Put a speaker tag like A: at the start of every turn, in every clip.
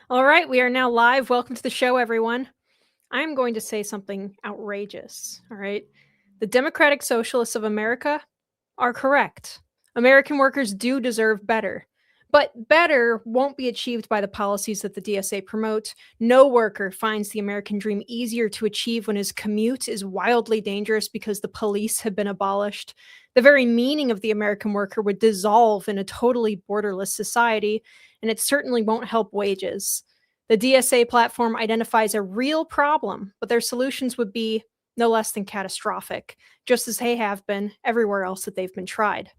A: All right, we are now live. Welcome to the show, everyone. I'm going to say something outrageous, all right? The Democratic Socialists of America are correct. American workers do deserve better. But better won't be achieved by the policies that the DSA promote. No worker finds the American dream easier to achieve when his commute is wildly dangerous because the police have been abolished. The very meaning of the American worker would dissolve in a totally borderless society, and it certainly won't help wages. The DSA platform identifies a real problem, but their solutions would be no less than catastrophic, just as they have been everywhere else that they've been tried.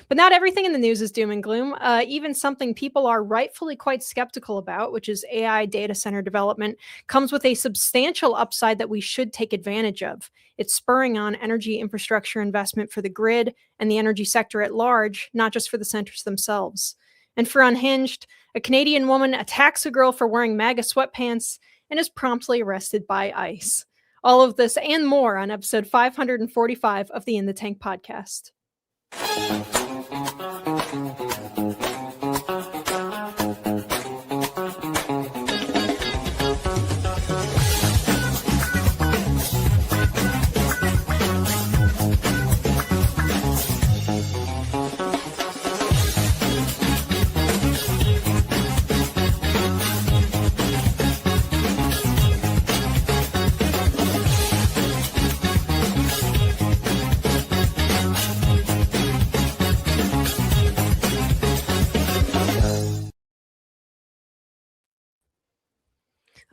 A: But not everything in the news is doom and gloom. Even something people are rightfully quite skeptical about, which is AI data center development, comes with a substantial upside that we should take advantage of. It's spurring on energy infrastructure investment for the grid and the energy sector at large, not just for the centers themselves. And for Unhinged, a Canadian woman attacks a girl for wearing MAGA sweatpants and is promptly arrested by ICE. All of this and more on episode 545 of the In the Tank podcast.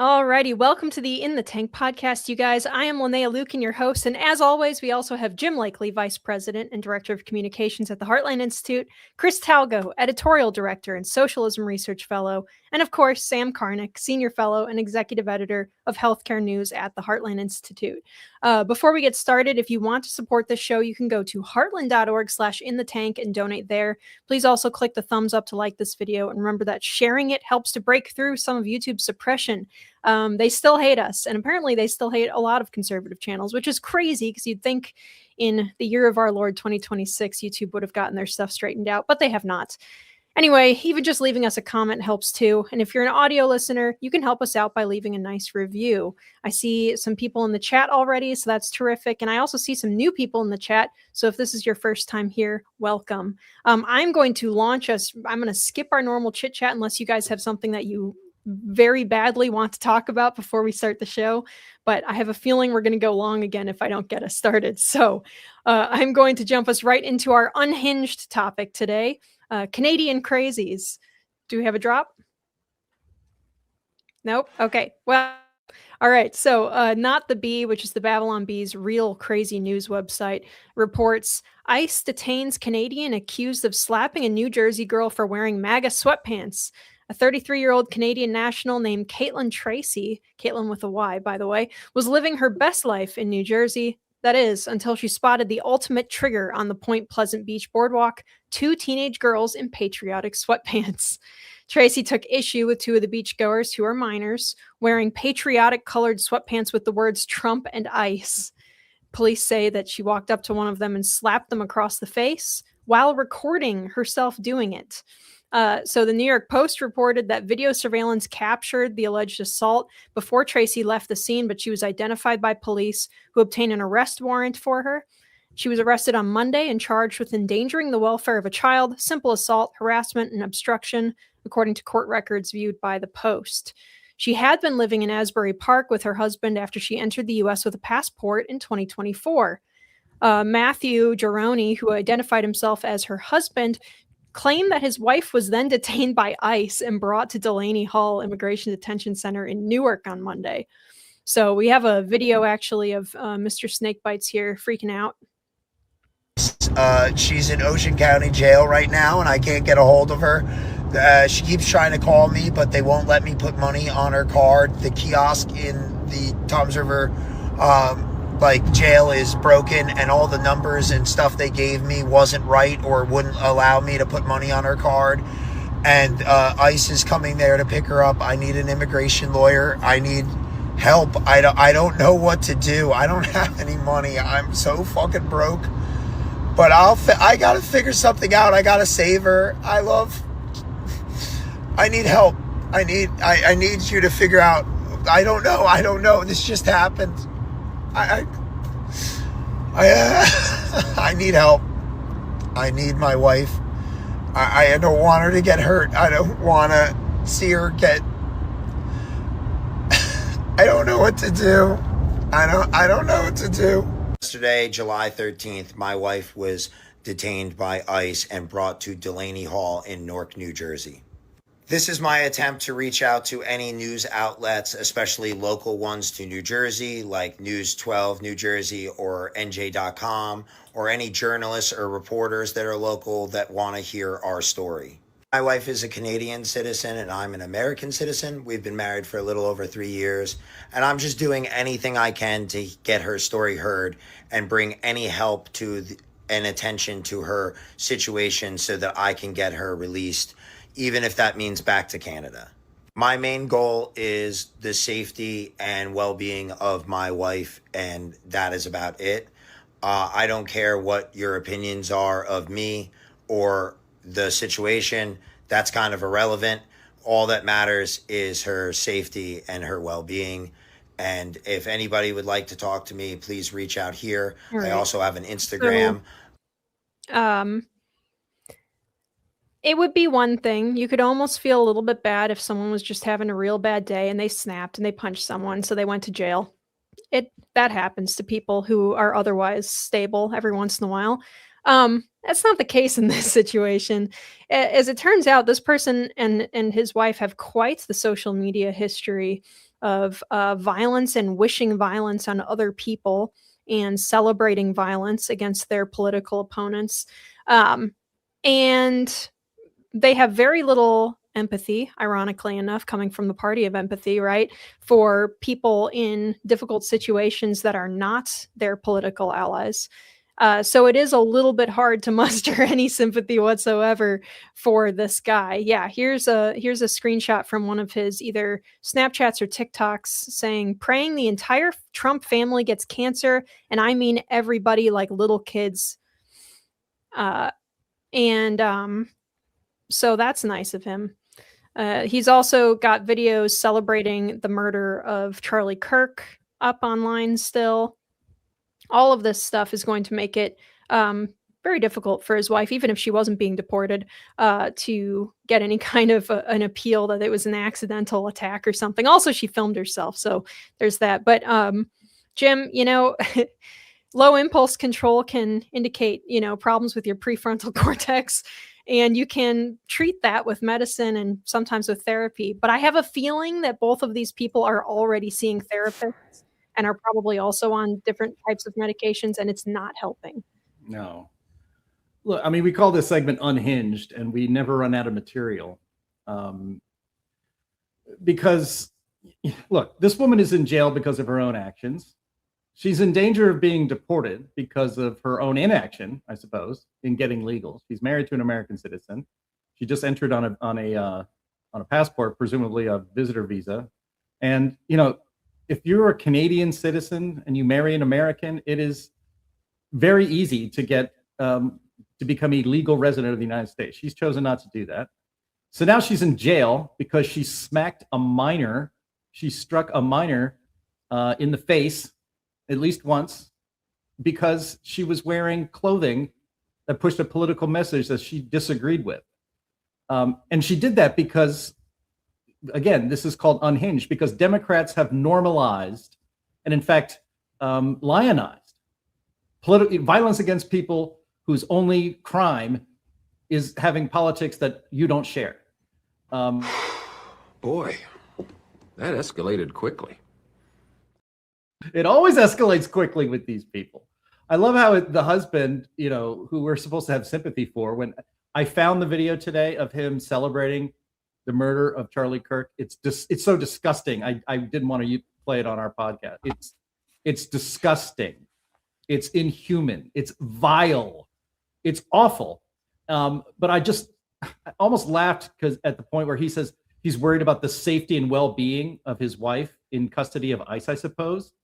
A: Alrighty, welcome to the In the Tank podcast, you guys. I am Linnea Lukin, your host, and as always, we also have Jim Lakely, Vice President and Director of Communications at the Heartland Institute, Chris Talgo, Editorial Director and Socialism Research Fellow, and of course, Sam Karnick, Senior Fellow and Executive Editor of Healthcare News at the Heartland Institute. Before we get started, if you want to support this show, you can go to heartland.org/inthetank and donate there. Please also click the thumbs up to like this video, and remember that sharing it helps to break through some of YouTube's suppression. They still hate us, and apparently they still hate a lot of conservative channels, which is crazy because you'd think in the year of our Lord 2026, YouTube would have gotten their stuff straightened out, but they have not. Anyway, even just leaving us a comment helps too. And if you're an audio listener, you can help us out by leaving a nice review. I see some people in the chat already, so that's terrific. And I also see some new people in the chat. So if this is your first time here, welcome. I'm going to launch us. I'm going to skip our normal chit chat unless you guys have something that you very badly want to talk about before we start the show, but I have a feeling we're going to go long again if I don't get us started. So I'm going to jump us right into our unhinged topic today, Canadian crazies. Do we have a drop? Nope. Okay. Well, all right. So Not the Bee, which is the Babylon Bee's real crazy news website, reports ICE detains Canadian accused of slapping a New Jersey girl for wearing MAGA sweatpants. A 33-year-old Canadian national named Caitlin Tracy, Caitlin with a Y, by the way, was living her best life in New Jersey. That is, until she spotted the ultimate trigger on the Point Pleasant Beach boardwalk, two teenage girls in patriotic sweatpants. Tracy took issue with two of the beachgoers, who are minors, wearing patriotic colored sweatpants with the words Trump and ICE. Police say that she walked up to one of them and slapped them across the face while recording herself doing it. So the New York Post reported that video surveillance captured the alleged assault before Tracy left the scene, but she was identified by police, who obtained an arrest warrant for her. She was arrested on Monday and charged with endangering the welfare of a child, simple assault, harassment, and obstruction, according to court records viewed by the Post. She had been living in Asbury Park with her husband after she entered the U.S. with a passport in 2024. Matthew Gironi, who identified himself as her husband, claimed that his wife was then detained by ICE and brought to Delaney Hall Immigration Detention Center in Newark on Monday. So we have a video actually of Mr. Snakebites here freaking out.
B: She's in Ocean County Jail right now, and I can't get a hold of her. She keeps trying to call me, but they won't let me put money on her card. The kiosk in the Toms River jail is broken, and all the numbers and stuff they gave me wasn't right or wouldn't allow me to put money on her card. And ICE is coming there to pick her up. I need an immigration lawyer. I need help. I don't know what to do. I don't have any money. I'm so fucking broke. But I gotta figure something out. I gotta save her. I need help. I need you to figure out. I don't know. This just happened. I need help. I need my wife. I don't want her to get hurt. I don't want to see her get. I don't know what to do. I don't know what to do. Yesterday, July 13th, my wife was detained by ICE and brought to Delaney Hall in Newark, New Jersey. This is my attempt to reach out to any news outlets, especially local ones to New Jersey, like News 12 New Jersey or NJ.com, or any journalists or reporters that are local that want to hear our story. My wife is a Canadian citizen and I'm an American citizen. We've been married for a little over 3 years, and I'm just doing anything I can to get her story heard and bring any help to and attention to her situation so that I can get her released, even if that means back to Canada. My main goal is the safety and well-being of my wife, and that is about it. I don't care what your opinions are of me or the situation. That's kind of irrelevant. All that matters is her safety and her well-being. And if anybody would like to talk to me, please reach out here. Right. I also have an Instagram.
A: So, it would be one thing. You could almost feel a little bit bad if someone was just having a real bad day and they snapped and they punched someone, so they went to jail. That happens to people who are otherwise stable every once in a while. That's not the case in this situation. As it turns out, this person and his wife have quite the social media history of violence and wishing violence on other people and celebrating violence against their political opponents. And they have very little empathy, ironically enough, coming from the party of empathy, right? For people in difficult situations that are not their political allies. So it is a little bit hard to muster any sympathy whatsoever for this guy. Yeah, here's a screenshot from one of his either Snapchats or TikToks saying, praying the entire Trump family gets cancer, and I mean everybody, like little kids. So that's nice of him. He's also got videos celebrating the murder of Charlie Kirk up online still. All of this stuff is going to make it very difficult for his wife, even if she wasn't being deported, to get any kind of an appeal that it was an accidental attack or something. Also, she filmed herself, so there's that. But Jim, low impulse control can indicate, problems with your prefrontal cortex. And you can treat that with medicine and sometimes with therapy. But I have a feeling that both of these people are already seeing therapists and are probably also on different types of medications, and it's not helping.
C: No. Look, I mean, we call this segment Unhinged, and we never run out of material. Because, look, this woman is in jail because of her own actions. She's in danger of being deported because of her own inaction, I suppose, in getting legal. She's married to an American citizen. She just entered on a passport, presumably a visitor visa. And if you're a Canadian citizen and you marry an American, it is very easy to get to become a legal resident of the United States. She's chosen not to do that. So now she's in jail because she smacked a minor. She struck a minor in the face at least once because she was wearing clothing that pushed a political message that she disagreed with. And she did that because, again, this is called Unhinged, because Democrats have normalized and, in fact, lionized violence against people whose only crime is having politics that you don't share.
D: Boy, that escalated quickly.
C: It always escalates quickly with these people. I love how the husband, who we're supposed to have sympathy for, when I found the video today of him celebrating the murder of Charlie Kirk, it's so disgusting. I didn't want to play it on our podcast. It's disgusting. It's inhuman. It's vile. It's awful. But I almost laughed because at the point where he says he's worried about the safety and well-being of his wife in custody of ICE, I suppose.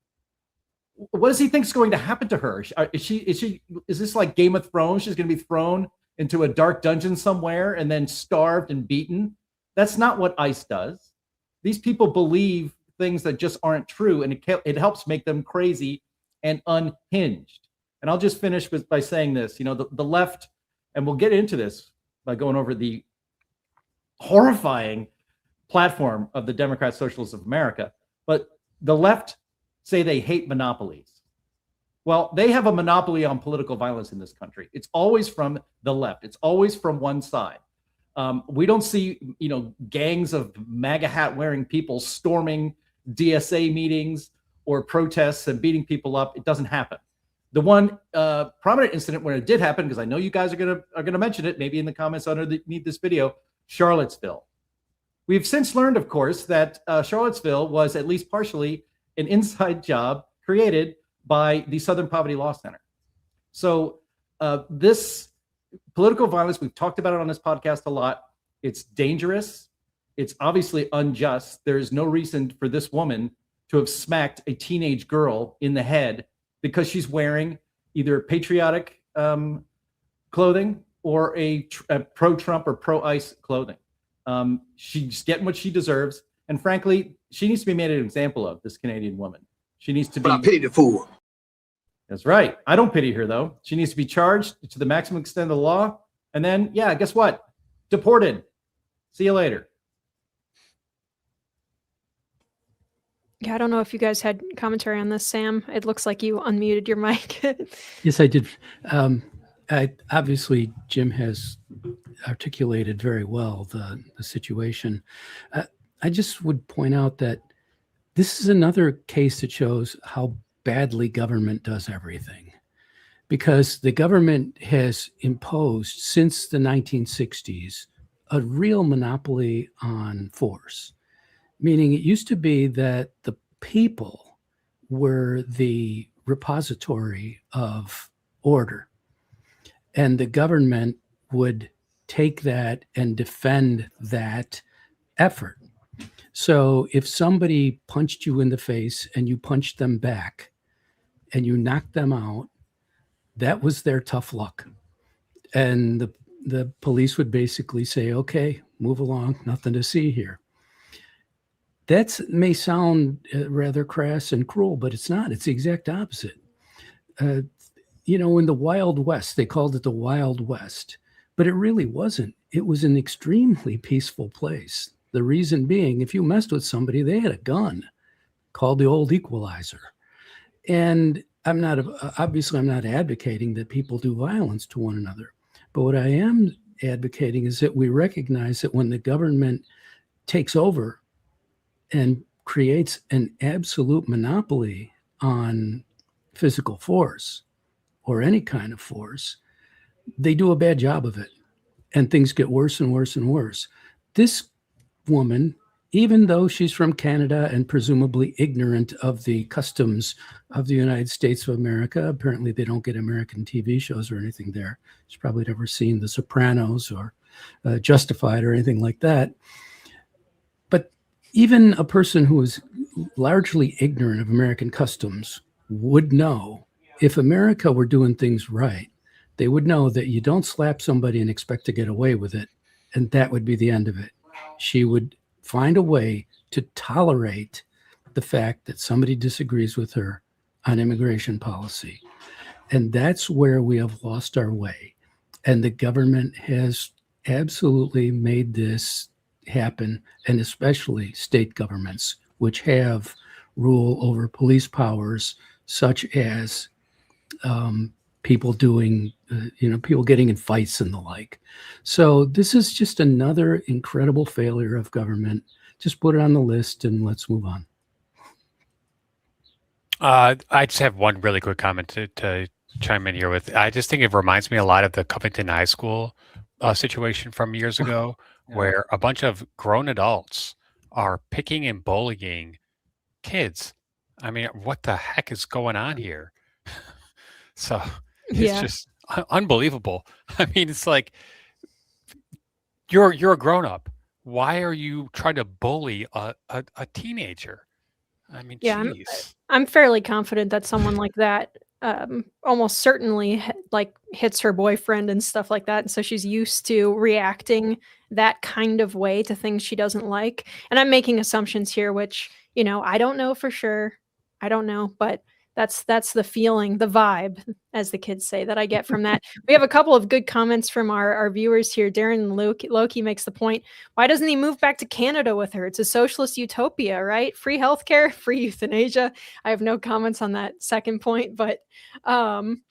C: What does he think is going to happen to her? Is this like Game of Thrones? She's going to be thrown into a dark dungeon somewhere and then starved and beaten? That's not what ICE does. These people believe things that just aren't true, and it helps make them crazy and unhinged. And I'll just finish by saying this. The left, and we'll get into this by going over the horrifying platform of the Democratic Socialists of America, but the left say they hate monopolies. Well, they have a monopoly on political violence in this country. It's always from the left. It's always from one side. We don't see, gangs of MAGA hat wearing people storming DSA meetings or protests and beating people up. It doesn't happen. The one prominent incident where it did happen, because I know you guys are gonna mention it, maybe in the comments underneath this video, Charlottesville. We've since learned, of course, that Charlottesville was at least partially an inside job created by the Southern Poverty Law Center. So this political violence, we've talked about it on this podcast a lot. It's dangerous. It's obviously unjust. There is no reason for this woman to have smacked a teenage girl in the head because she's wearing either patriotic clothing or a pro-Trump or pro-ICE clothing. She's getting what she deserves. And frankly, she needs to be made an example of, this Canadian woman. She needs to be...
E: But I pity the fool.
C: That's right. I don't pity her, though. She needs to be charged to the maximum extent of the law. And then, yeah, guess what? Deported. See you later.
A: Yeah, I don't know if you guys had commentary on this, Sam. It looks like you unmuted your mic.
F: Yes, I did. Obviously, Jim has articulated very well the situation. I just would point out that this is another case that shows how badly government does everything, because the government has imposed since the 1960s a real monopoly on force, meaning it used to be that the people were the repository of order, and the government would take that and defend that effort. So if somebody punched you in the face and you punched them back and you knocked them out, that was their tough luck. And the police would basically say, okay, move along, nothing to see here. That may sound rather crass and cruel, but it's not. It's the exact opposite. In the Wild West, they called it the Wild West, but it really wasn't. It was an extremely peaceful place. The reason being, if you messed with somebody, they had a gun called the old equalizer. And I'm not advocating that people do violence to one another. But what I am advocating is that we recognize that when the government takes over and creates an absolute monopoly on physical force or any kind of force, they do a bad job of it. And things get worse and worse and worse. This woman, even though she's from Canada and presumably ignorant of the customs of the United States of America, apparently they don't get American TV shows or anything there. She's probably never seen The Sopranos or Justified or anything like that. But even a person who is largely ignorant of American customs would know, if America were doing things right, they would know that you don't slap somebody and expect to get away with it, and that would be the end of it. She would find a way to tolerate the fact that somebody disagrees with her on immigration policy. And that's where we have lost our way. And the government has absolutely made this happen, and especially state governments, which have rule over police powers, such as people doing, people getting in fights and the like. So this is just another incredible failure of government. Just put it on the list and let's move on.
G: I just have one really quick comment to
E: chime in here with, I just think it reminds me a lot of the Covington High School situation from years ago,
C: Yeah.
E: where a bunch of grown adults are picking and bullying kids. I mean, what the heck is going on here? So it's
A: Yeah.
E: just unbelievable. I mean, it's like you're a grown up. Why are you trying to bully a teenager? I mean,
A: Yeah,
E: geez.
A: I'm fairly confident that someone like that almost certainly like hits her boyfriend and stuff like that, and so she's used to reacting that kind of way to things she doesn't like. And I'm making assumptions here, which I don't know for sure. I don't know, but that's the feeling, the vibe, as the kids say, that I get from that. We have a couple of good comments from our viewers here. Darren Loki makes the point: why doesn't he move back to Canada with her? It's a socialist utopia, right? Free healthcare, free euthanasia. I have no comments on that second point, but pretty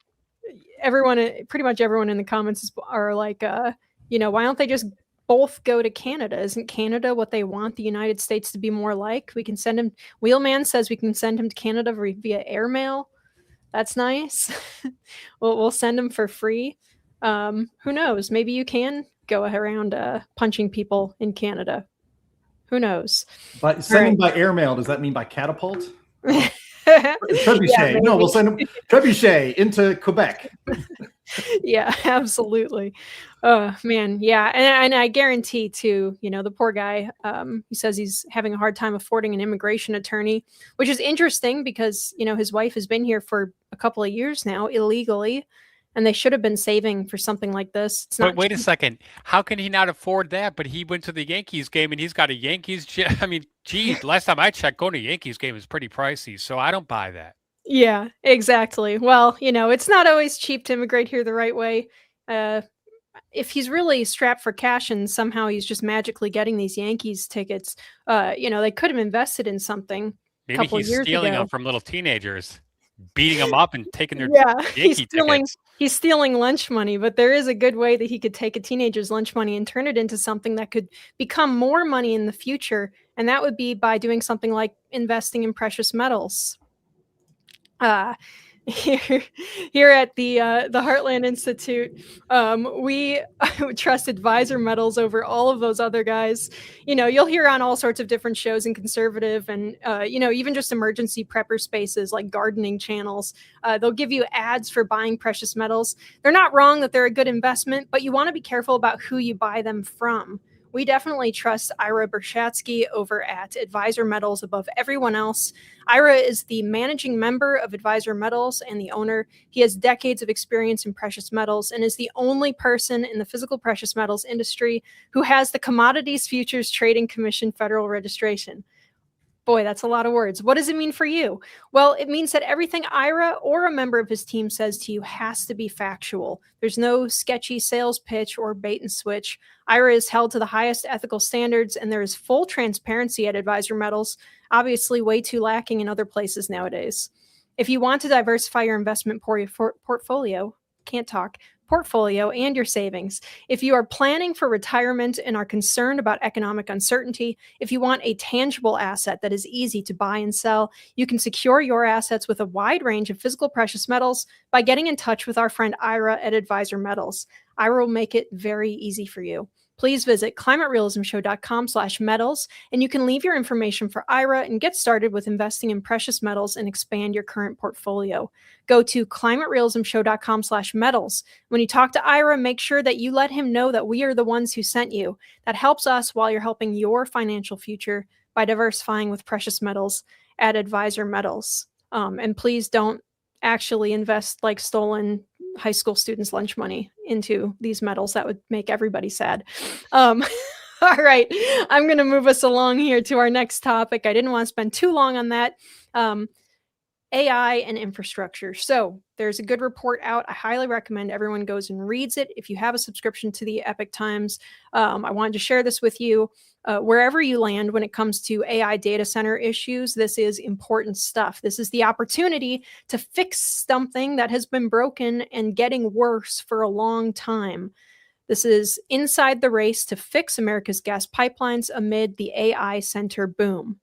A: much everyone in the comments are like, why don't they just both go to Canada? Isn't Canada what they want the United States to be more like? We can send him. Wheelman says we can send him to Canada via airmail. That's nice. we'll send him for free. Who knows? Maybe you can go around punching people in Canada. Who knows?
C: But sending by airmail, does that mean by catapult? Trebuchet.
A: Yeah,
C: no, we'll send him trebuchet into Quebec.
A: Yeah, absolutely. Oh man, yeah, and I guarantee too, the poor guy, he says he's having a hard time affording an immigration attorney, which is interesting because his wife has been here for a couple of years now illegally, and they should have been saving for something like this. It's not.
E: Wait a second. How can he not afford that? But he went to the Yankees game and he's got a Yankees. I mean, geez, last time I checked, going to a Yankees game is pretty pricey. So I don't buy that.
A: Yeah, exactly. Well, it's not always cheap to immigrate here the right way. If he's really strapped for cash and somehow he's just magically getting these Yankees tickets, they could have invested in something.
E: Maybe he's stealing them from little teenagers, beating them up and taking their Yankee tickets.
A: He's stealing lunch money, but there is a good way that he could take a teenager's lunch money and turn it into something that could become more money in the future, and that would be by doing something like investing in precious metals. Here at the Heartland Institute, we trust Advisor Metals over all of those other guys. You'll hear on all sorts of different shows in conservative and even just emergency prepper spaces like gardening channels. They'll give you ads for buying precious metals. They're not wrong that they're a good investment, but you want to be careful about who you buy them from. We definitely trust Ira Bershatsky over at Advisor Metals above everyone else. Ira is the managing member of Advisor Metals and the owner. He has decades of experience in precious metals and is the only person in the physical precious metals industry who has the Commodities Futures Trading Commission federal registration. Boy, that's a lot of words. What does it mean for you? Well, it means that everything Ira or a member of his team says to you has to be factual. There's no sketchy sales pitch or bait and switch. Ira is held to the highest ethical standards, and there is full transparency at Advisor Metals, obviously way too lacking in other places nowadays. If you want to diversify your investment portfolio and your savings. If you are planning for retirement and are concerned about economic uncertainty, if you want a tangible asset that is easy to buy and sell, you can secure your assets with a wide range of physical precious metals by getting in touch with our friend Ira at Advisor Metals. Ira will make it very easy for you. Please visit climaterealismshow.com/metals, and you can leave your information for Ira and get started with investing in precious metals and expand your current portfolio. Go to climaterealismshow.com/metals. When you talk to Ira, make sure that you let him know that we are the ones who sent you. That helps us while you're helping your financial future by diversifying with precious metals at Advisor Metals. And please don't actually invest like stolen high school students' lunch money into these metals. That would make everybody sad. All right, I'm going to move us along here to our next topic. I didn't want to spend too long on that. AI and infrastructure. So there's a good report out. I highly recommend everyone goes and reads it. If you have a subscription to the Epic Times, I wanted to share this with you. Wherever you land when it comes to AI data center issues, this is important stuff. This is the opportunity to fix something that has been broken and getting worse for a long time. This is inside the race to fix America's gas pipelines amid the AI center boom.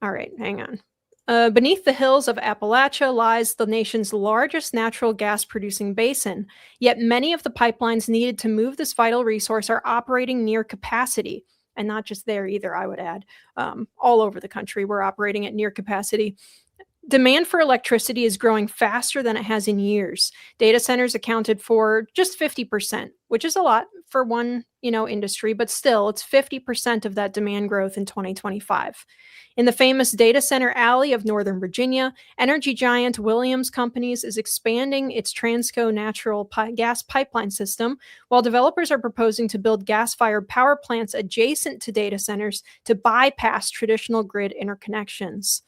A: All right, hang on. Beneath the hills of Appalachia lies the nation's largest natural gas producing basin, yet many of the pipelines needed to move this vital resource are operating near capacity. And not just there either, I would add. All over the country, we're operating at near capacity. Demand for electricity is growing faster than it has in years. Data centers accounted for just 50%, which is a lot for one, industry, but still it's 50% of that demand growth in 2025. In the famous data center alley of Northern Virginia, energy giant Williams Companies is expanding its Transco natural gas pipeline system, while developers are proposing to build gas-fired power plants adjacent to data centers to bypass traditional grid interconnections.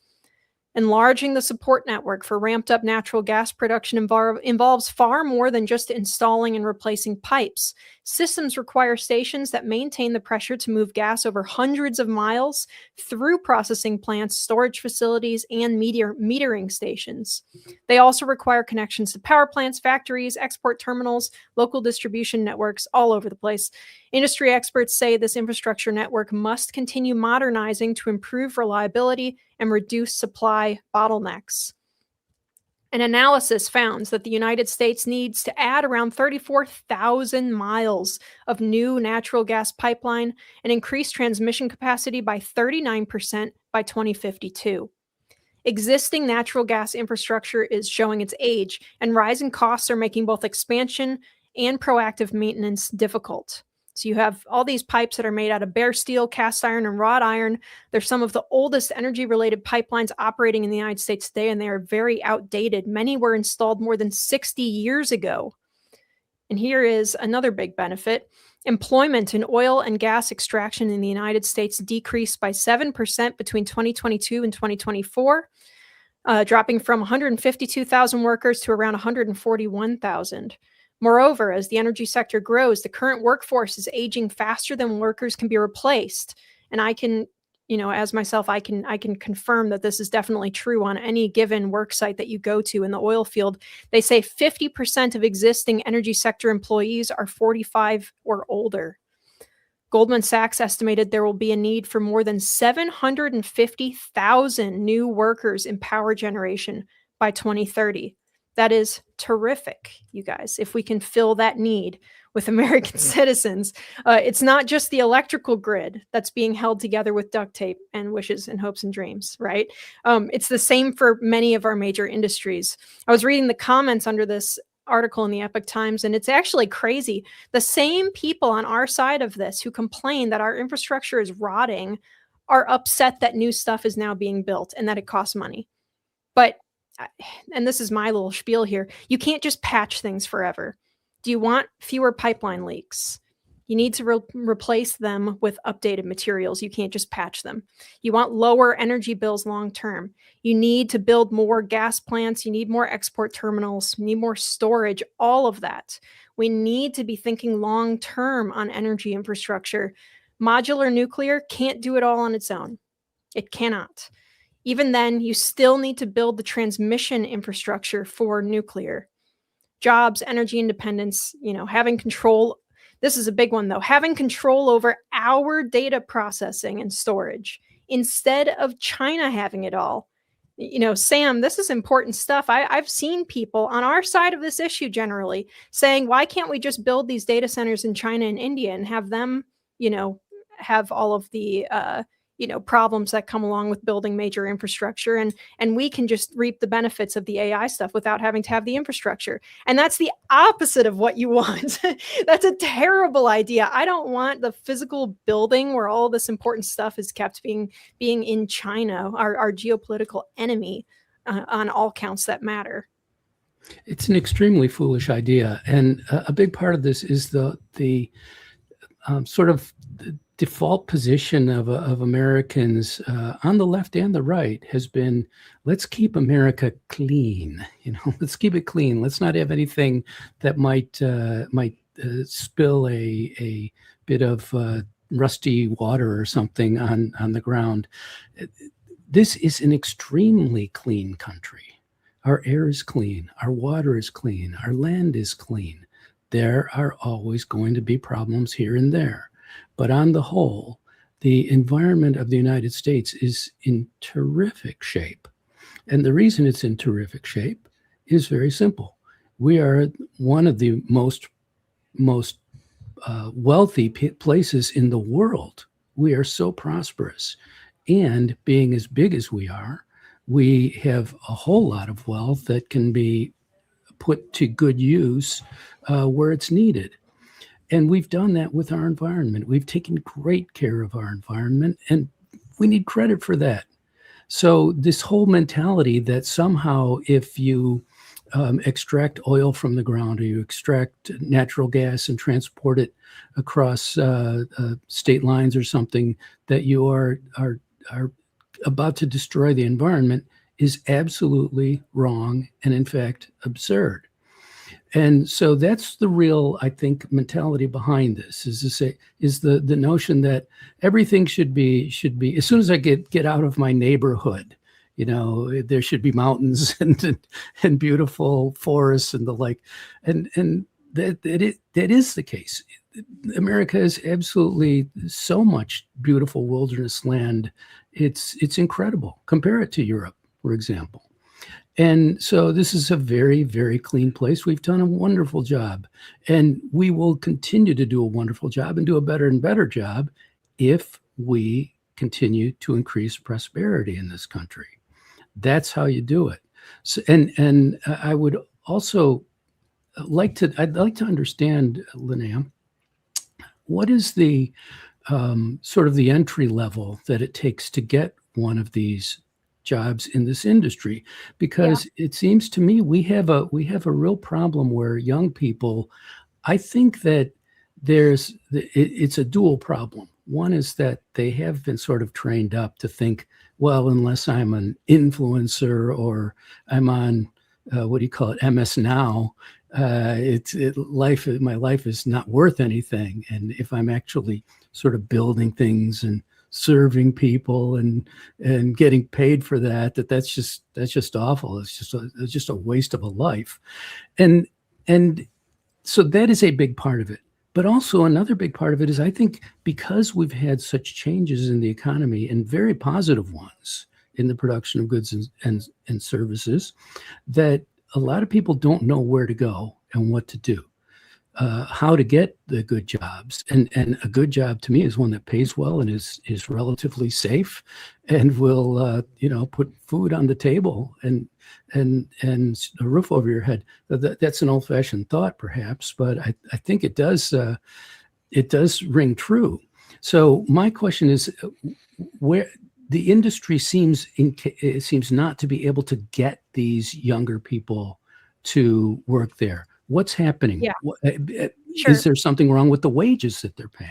A: Enlarging the support network for ramped up natural gas production involves far more than just installing and replacing pipes. Systems require stations that maintain the pressure to move gas over hundreds of miles through processing plants, storage facilities, and metering stations. They also require connections to power plants, factories, export terminals, local distribution networks all over the place. Industry experts say this infrastructure network must continue modernizing to improve reliability and reduce supply bottlenecks. An analysis found that the United States needs to add around 34,000 miles of new natural gas pipeline and increase transmission capacity by 39% by 2052. Existing natural gas infrastructure is showing its age, and rising costs are making both expansion and proactive maintenance difficult. So you have all these pipes that are made out of bare steel, cast iron, and wrought iron. They're some of the oldest energy-related pipelines operating in the United States today, and they are very outdated. Many were installed more than 60 years ago. And here is another big benefit. Employment in oil and gas extraction in the United States decreased by 7% between 2022 and 2024, dropping from 152,000 workers to around 141,000. Moreover, as the energy sector grows, the current workforce is aging faster than workers can be replaced. And I can, as myself, I can confirm that this is definitely true on any given work site that you go to in the oil field. They say 50% of existing energy sector employees are 45 or older. Goldman Sachs estimated there will be a need for more than 750,000 new workers in power generation by 2030. That is terrific, you guys, if we can fill that need with American citizens. It's not just the electrical grid that's being held together with duct tape and wishes and hopes and dreams, right? It's the same for many of our major industries. I was reading the comments under this article in the Epoch Times, and it's actually crazy. The same people on our side of this who complain that our infrastructure is rotting are upset that new stuff is now being built and that it costs money. But and this is my little spiel here, you can't just patch things forever. Do you want fewer pipeline leaks? You need to replace them with updated materials. You can't just patch them. You want lower energy bills long term. You need to build more gas plants. You need more export terminals. You need more storage, all of that. We need to be thinking long term on energy infrastructure. Modular nuclear can't do it all on its own. It cannot. Even then, you still need to build the transmission infrastructure for nuclear. Jobs, energy independence, having control. This is a big one, though. Having control over our data processing and storage instead of China having it all. Sam, this is important stuff. I've seen people on our side of this issue generally saying, why can't we just build these data centers in China and India and have them, have all of the problems that come along with building major infrastructure, and we can just reap the benefits of the AI stuff without having to have the infrastructure. And that's the opposite of what you want. That's a terrible idea. I don't want the physical building where all this important stuff is kept being in China, our geopolitical enemy, on all counts that matter.
F: It's an extremely foolish idea. And a big part of this is the sort of default position of Americans on the left and the right has been, let's keep America clean. Let's keep it clean. Let's not have anything that might spill a bit of rusty water or something on the ground. This is an extremely clean country. Our air is clean. Our water is clean. Our land is clean. There are always going to be problems here and there. But on the whole, the environment of the United States is in terrific shape. And the reason it's in terrific shape is very simple. We are one of the most wealthy places in the world. We are so prosperous. And being as big as we are, we have a whole lot of wealth that can be put to good use where it's needed. And we've done that with our environment. We've taken great care of our environment, and we need credit for that. So this whole mentality that somehow if you extract oil from the ground, or you extract natural gas and transport it across state lines or something, that you are about to destroy the environment, is absolutely wrong and in fact absurd. And so that's the real, I think, mentality behind this, is the notion that everything should be as soon as I get out of my neighborhood, there should be mountains and beautiful forests and the like, and that is the case. America is absolutely so much beautiful wilderness land. It's incredible. Compare it to Europe, for example. And so this is a very, very clean place. We've done a wonderful job, and we will continue to do a wonderful job and do a better and better job if we continue to increase prosperity in this country. That's how you do it. So, and I would also I'd like to understand, Linnea, what is the sort of the entry level that it takes to get one of these jobs in this industry? Because it seems to me we have a real problem where young people, I think that it's a dual problem. One is that they have been sort of trained up to think, well, unless I'm an influencer or I'm on what do you call it, MS Now, my life is not worth anything. And if I'm actually sort of building things and serving people and getting paid for that's just awful. It's just a waste of a life. And so that is a big part of it. But also another big part of it is, I think, because we've had such changes in the economy, and very positive ones in the production of goods and services, that a lot of people don't know where to go and what to do. How to get the good jobs, and a good job to me is one that pays well and is relatively safe, and will put food on the table and a roof over your head. That's an old-fashioned thought, perhaps, but I think it does ring true. So my question is, where the industry seems not to be able to get these younger people to work there. What's happening?
A: Yeah.
F: Sure. Is there something wrong with the wages that they're paying?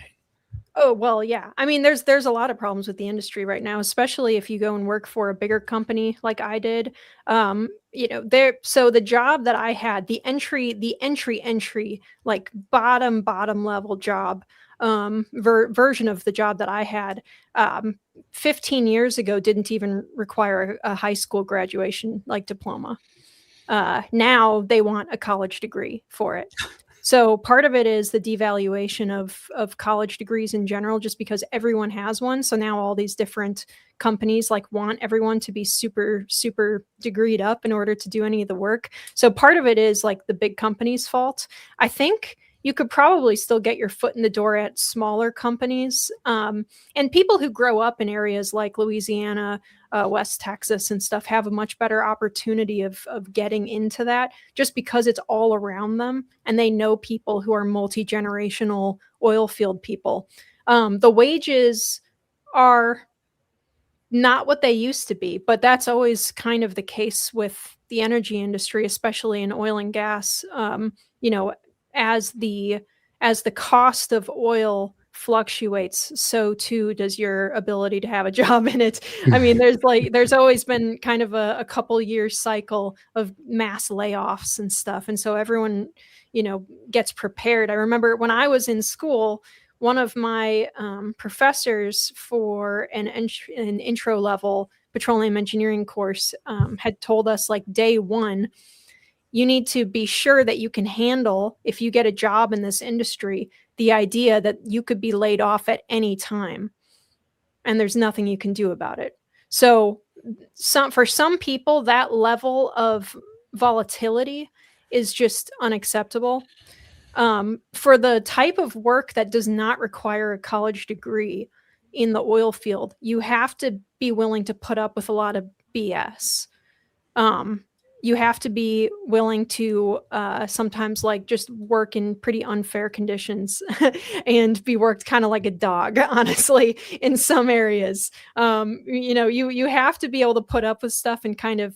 A: Oh, well, yeah. I mean, there's a lot of problems with the industry right now, especially if you go and work for a bigger company like I did. So the job that I had, the entry, like bottom level job, version of the job that I had, 15 years ago didn't even require a high school graduation like diploma. Now they want a college degree for it. So part of it is the devaluation of college degrees in general, just because everyone has one. So now all these different companies want everyone to be super, super degreed up in order to do any of the work. So part of it is the big companies' fault. I think you could probably still get your foot in the door at smaller companies. And people who grow up in areas like Louisiana, West Texas and stuff have a much better opportunity of getting into that, just because it's all around them and they know people who are multi-generational oil field people. The wages are not what they used to be, but that's always kind of the case with the energy industry, especially in oil and gas. As the cost of oil fluctuates, so too does your ability to have a job in it. I mean, there's always been kind of a couple year cycle of mass layoffs and stuff. And so everyone, gets prepared. I remember when I was in school, one of my professors for an intro level petroleum engineering course had told us day one, you need to be sure that you can handle, if you get a job in this industry, the idea that you could be laid off at any time and there's nothing you can do about it. So for some people, that level of volatility is just unacceptable. For the type of work that does not require a college degree in the oil field, you have to be willing to put up with a lot of BS. You have to be willing to sometimes like just work in pretty unfair conditions and be worked kind of like a dog, honestly, in some areas. You have to be able to put up with stuff and kind of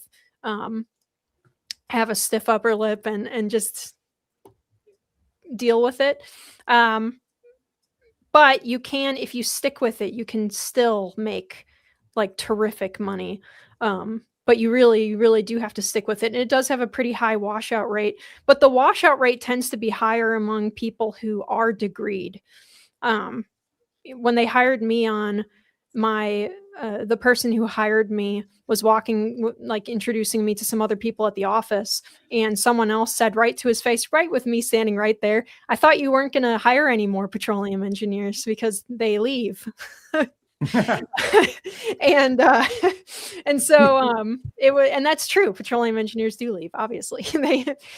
A: have a stiff upper lip and just deal with it. But you can, if you stick with it, you can still make like terrific money. But you really do have to stick with it. And it does have a pretty high washout rate, but the washout rate tends to be higher among people who are degreed. When they hired me on, the person who hired me was like introducing me to some other people at the office, and someone else said right to his face, right with me standing right there, "I thought you weren't going to hire any more petroleum engineers because they leave." and and so it was, and that's true. Petroleum engineers do leave. Obviously,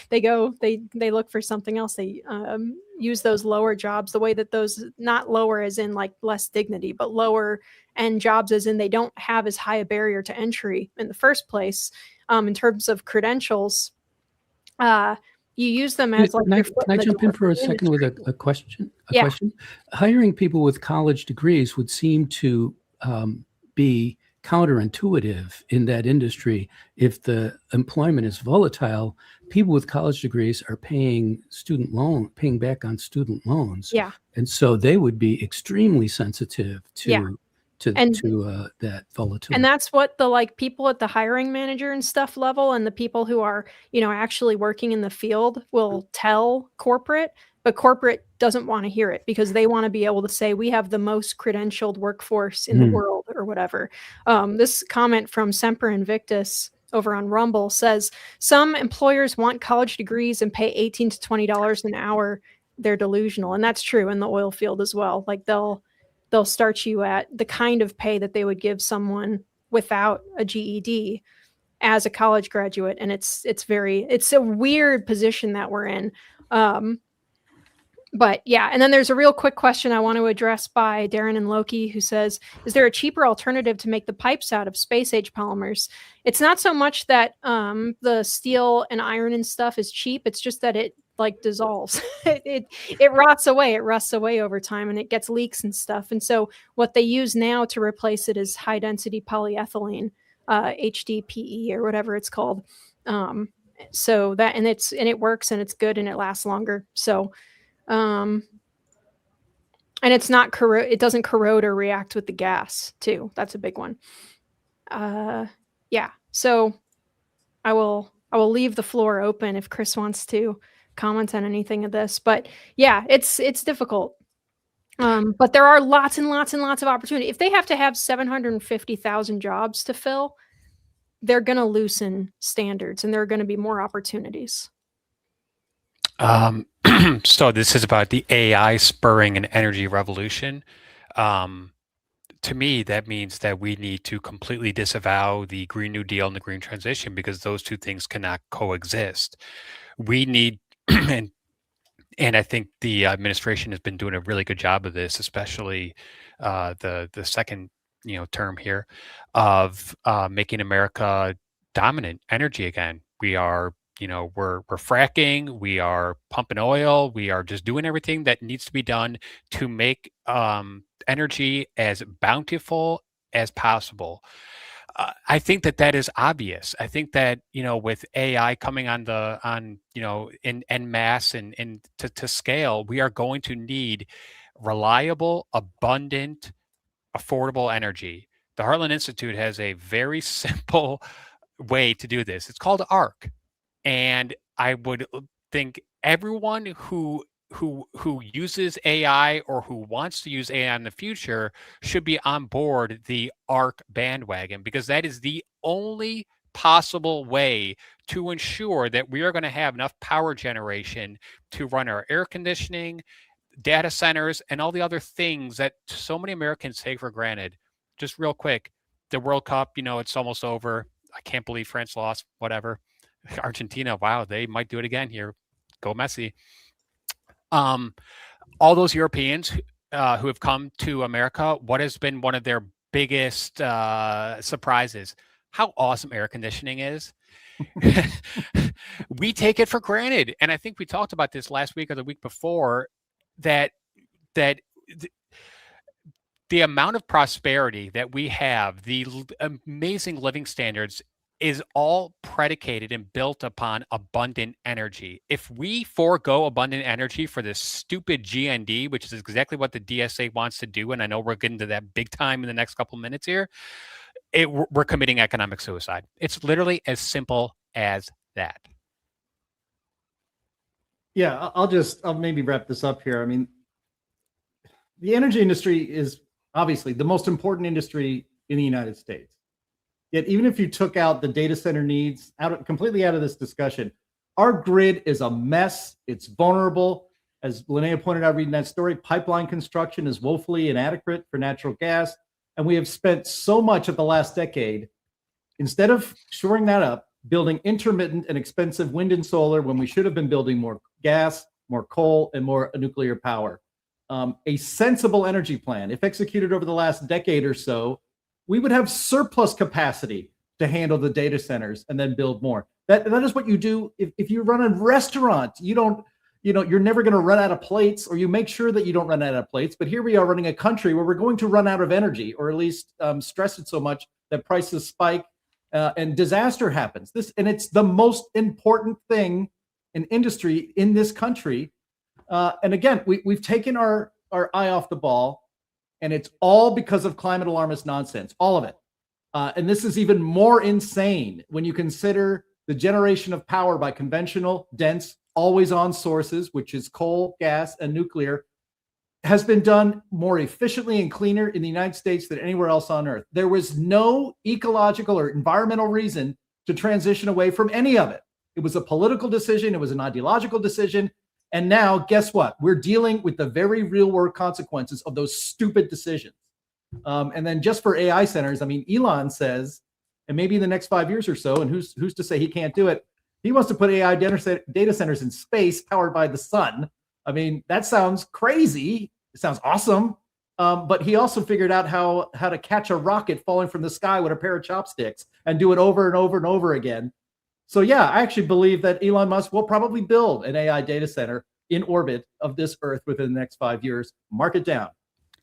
A: they look for something else. They use those lower jobs, the way that those, not lower as in like less dignity, but lower end jobs as in they don't have as high a barrier to entry in the first place. In terms of credentials, you use them as like.
F: Can I jump in for a second with a question? Question. Hiring people with college degrees would seem to be counterintuitive in that industry. If the employment is volatile, people with college degrees are paying back on student loans.
A: Yeah.
F: And so they would be extremely sensitive to that volatility.
A: And that's what the like people at the hiring manager and stuff level and the people who are, actually working in the field will tell corporate, but corporate doesn't want to hear it because they want to be able to say we have the most credentialed workforce in the world or whatever. This comment from Semper Invictus over on Rumble says some employers want college degrees and pay $18 to $20 an hour. They're delusional. And that's true in the oil field as well. Like they'll start you at the kind of pay that they would give someone without a GED as a college graduate. And it's a weird position that we're in. But yeah, and then there's a real quick question I want to address by Darren and Loki, who says, is there a cheaper alternative to make the pipes out of space age polymers? It's not so much that the steel and iron and stuff is cheap. It's just that it like dissolves. it rots away. It rusts away over time and it gets leaks and stuff. And so what they use now to replace it is high density polyethylene, HDPE or whatever it's called. So that, and it works and it's good and it lasts longer. So, and it's not it doesn't corrode or react with the gas too. That's a big one. Yeah. So I will leave the floor open if Chris wants to comment on anything of this, but yeah, it's difficult. But there are lots and lots and lots of opportunity. If they have to have 750,000 jobs to fill, they're going to loosen standards and there are going to be more opportunities.
E: So this is about the AI spurring an energy revolution. To me, that means that we need to completely disavow the Green New Deal and the green transition because those two things cannot coexist. We need, and I think the administration has been doing a really good job of this, especially the second term here, of making America dominant energy again. We are, we're fracking, we are pumping oil, we are just doing everything that needs to be done to make energy as bountiful as possible. I think that is obvious. I think that, with AI coming in en masse and to scale, we are going to need reliable, abundant, affordable energy. The Heartland Institute has a very simple way to do this. It's called ARC. And I would think everyone who uses AI or who wants to use AI in the future should be on board the ARC bandwagon, because that is the only possible way to ensure that we are going to have enough power generation to run our air conditioning, data centers, and all the other things that so many Americans take for granted. Just real quick, the World Cup, it's almost over. I can't believe France lost, whatever. Argentina, wow, they might do it again here. Go Messi. All those Europeans who have come to America, what has been one of their biggest surprises? How awesome air conditioning is. We take it for granted. And I think we talked about this last week or the week before, that the amount of prosperity that we have, the amazing living standards, is all predicated and built upon abundant energy. If we forego abundant energy for this stupid GND, which is exactly what the DSA wants to do, and I know we're getting to that big time in the next couple of minutes here, we're committing economic suicide. It's literally as simple as that.
C: Yeah, I'll maybe wrap this up here. I mean, the energy industry is obviously the most important industry in the United States. Yet, even if you took out the data center needs completely out of this discussion, our grid is a mess. It's vulnerable. As Linnea pointed out reading that story, pipeline construction is woefully inadequate for natural gas. And we have spent so much of the last decade, instead of shoring that up, building intermittent and expensive wind and solar when we should have been building more gas, more coal, and more nuclear power. A sensible energy plan, if executed over the last decade or so, we would have surplus capacity to handle the data centers and then build more. That is what you do if you run a restaurant. You're never going to run out of plates, or you make sure that you don't run out of plates. But here we are running a country where we're going to run out of energy, or at least stress it so much that prices spike and disaster happens. And it's the most important thing in industry in this country. And again, we've taken our eye off the ball. And it's all because of climate alarmist nonsense, all of it. And this is even more insane when you consider the generation of power by conventional, dense, always-on sources, which is coal, gas, and nuclear, has been done more efficiently and cleaner in the United States than anywhere else on Earth. There was no ecological or environmental reason to transition away from any of it. It was a political decision. It was an ideological decision. And now, guess what? We're dealing with the very real world consequences of those stupid decisions. And then just for AI centers, I mean, Elon says, and maybe in the next 5 years or so, and who's to say he can't do it, he wants to put AI data centers in space powered by the sun. I mean, that sounds crazy. It sounds awesome. But he also figured out how to catch a rocket falling from the sky with a pair of chopsticks and do it over and over and over again. So yeah, I actually believe that Elon Musk will probably build an AI data center in orbit of this Earth within the next 5 years. Mark it down.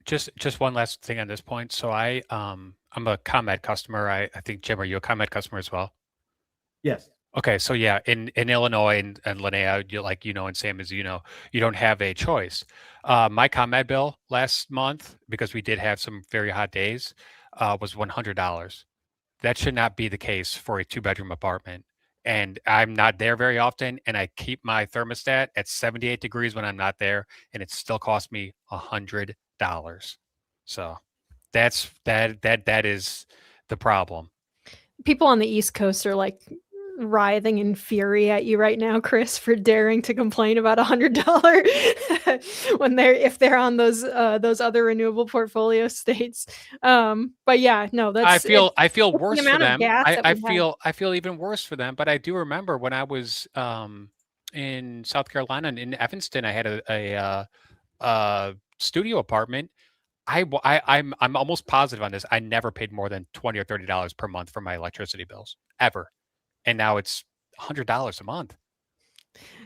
E: Just one last thing on this point. So I'm a ComEd customer. I think, Jim, are you a ComEd customer as well?
C: Yes.
E: Okay, so yeah, in Illinois and Linnea, and Sam, as you know, you don't have a choice. My ComEd bill last month, because we did have some very hot days, was $100. That should not be the case for a 2-bedroom apartment. And I'm not there very often, and I keep my thermostat at 78 degrees when I'm not there, and it still costs me $100. So that is the problem.
A: People on the East Coast are like writhing in fury at you right now, Chris, for daring to complain about $100 if they're on those other renewable portfolio states. But yeah, no,
E: I feel worse for them. I feel even worse for them. But I do remember when I was in South Carolina and in Evanston, I had a studio apartment. I'm almost positive on this. I never paid more than $20 or $30 per month for my electricity bills ever. And now it's $100 a month.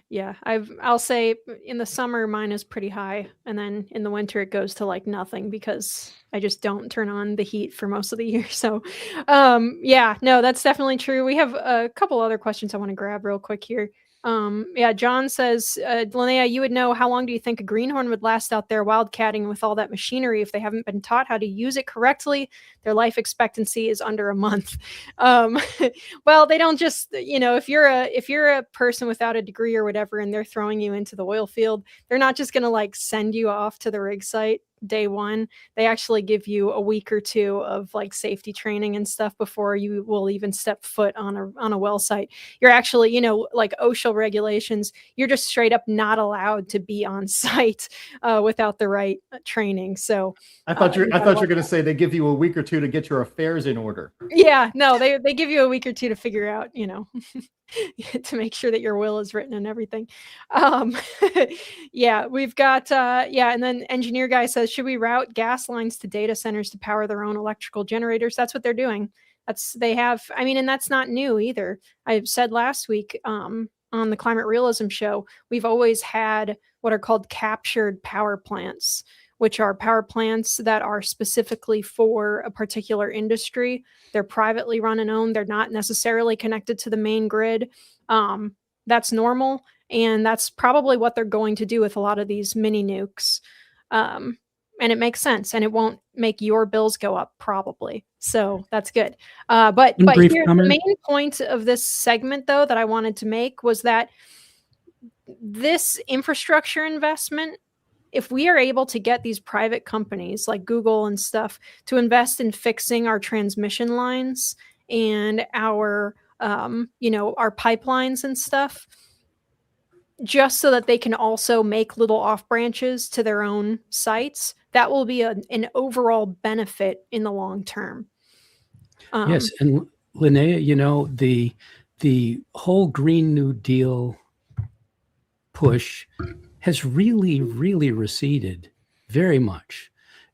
A: Yeah, I'll say in the summer mine is pretty high, and then in the winter it goes to like nothing because I just don't turn on the heat for most of the year. So, yeah, no, that's definitely true. We have a couple other questions I want to grab real quick here. Yeah, John says, Linnea, you would know, how long do you think a greenhorn would last out there wildcatting with all that machinery if they haven't been taught how to use it correctly? Their life expectancy is under a month. Well, they don't just, if you're a person without a degree or whatever, and they're throwing you into the oil field, they're not just going to like send you off to the rig site day one. They actually give you a week or two of like safety training and stuff before you will even step foot on a well site. You're actually, you know, like OSHA regulations, you're just straight up not allowed to be on site without the right training. So
C: I thought you were going to say they give you a week or two to get your affairs in order.
A: yeah, no, they give you a week or two to figure out, you know, to make sure that your will is written and everything. Um, yeah, we've got yeah, and then engineer guy says, should we route gas lines to data centers to power their own electrical generators? That's what they're doing. They have, I mean, and that's not new either. I said last week on the Climate Realism show, we've always had what are called captured power plants, which are power plants that are specifically for a particular industry. They're privately run and owned. They're not necessarily connected to the main grid. That's normal. And that's probably what they're going to do with a lot of these mini nukes. And it makes sense. And it won't make your bills go up, probably. So that's good. But here, the main point of this segment, though, that I wanted to make was that this infrastructure investment, if we are able to get these private companies like Google and stuff to invest in fixing our transmission lines and our, you know, our pipelines and stuff, just so that they can also make little off branches to their own sites, that will be an overall benefit in the long term.
F: Yes, and Linnea, you know, the whole Green New Deal push has really, really receded very much.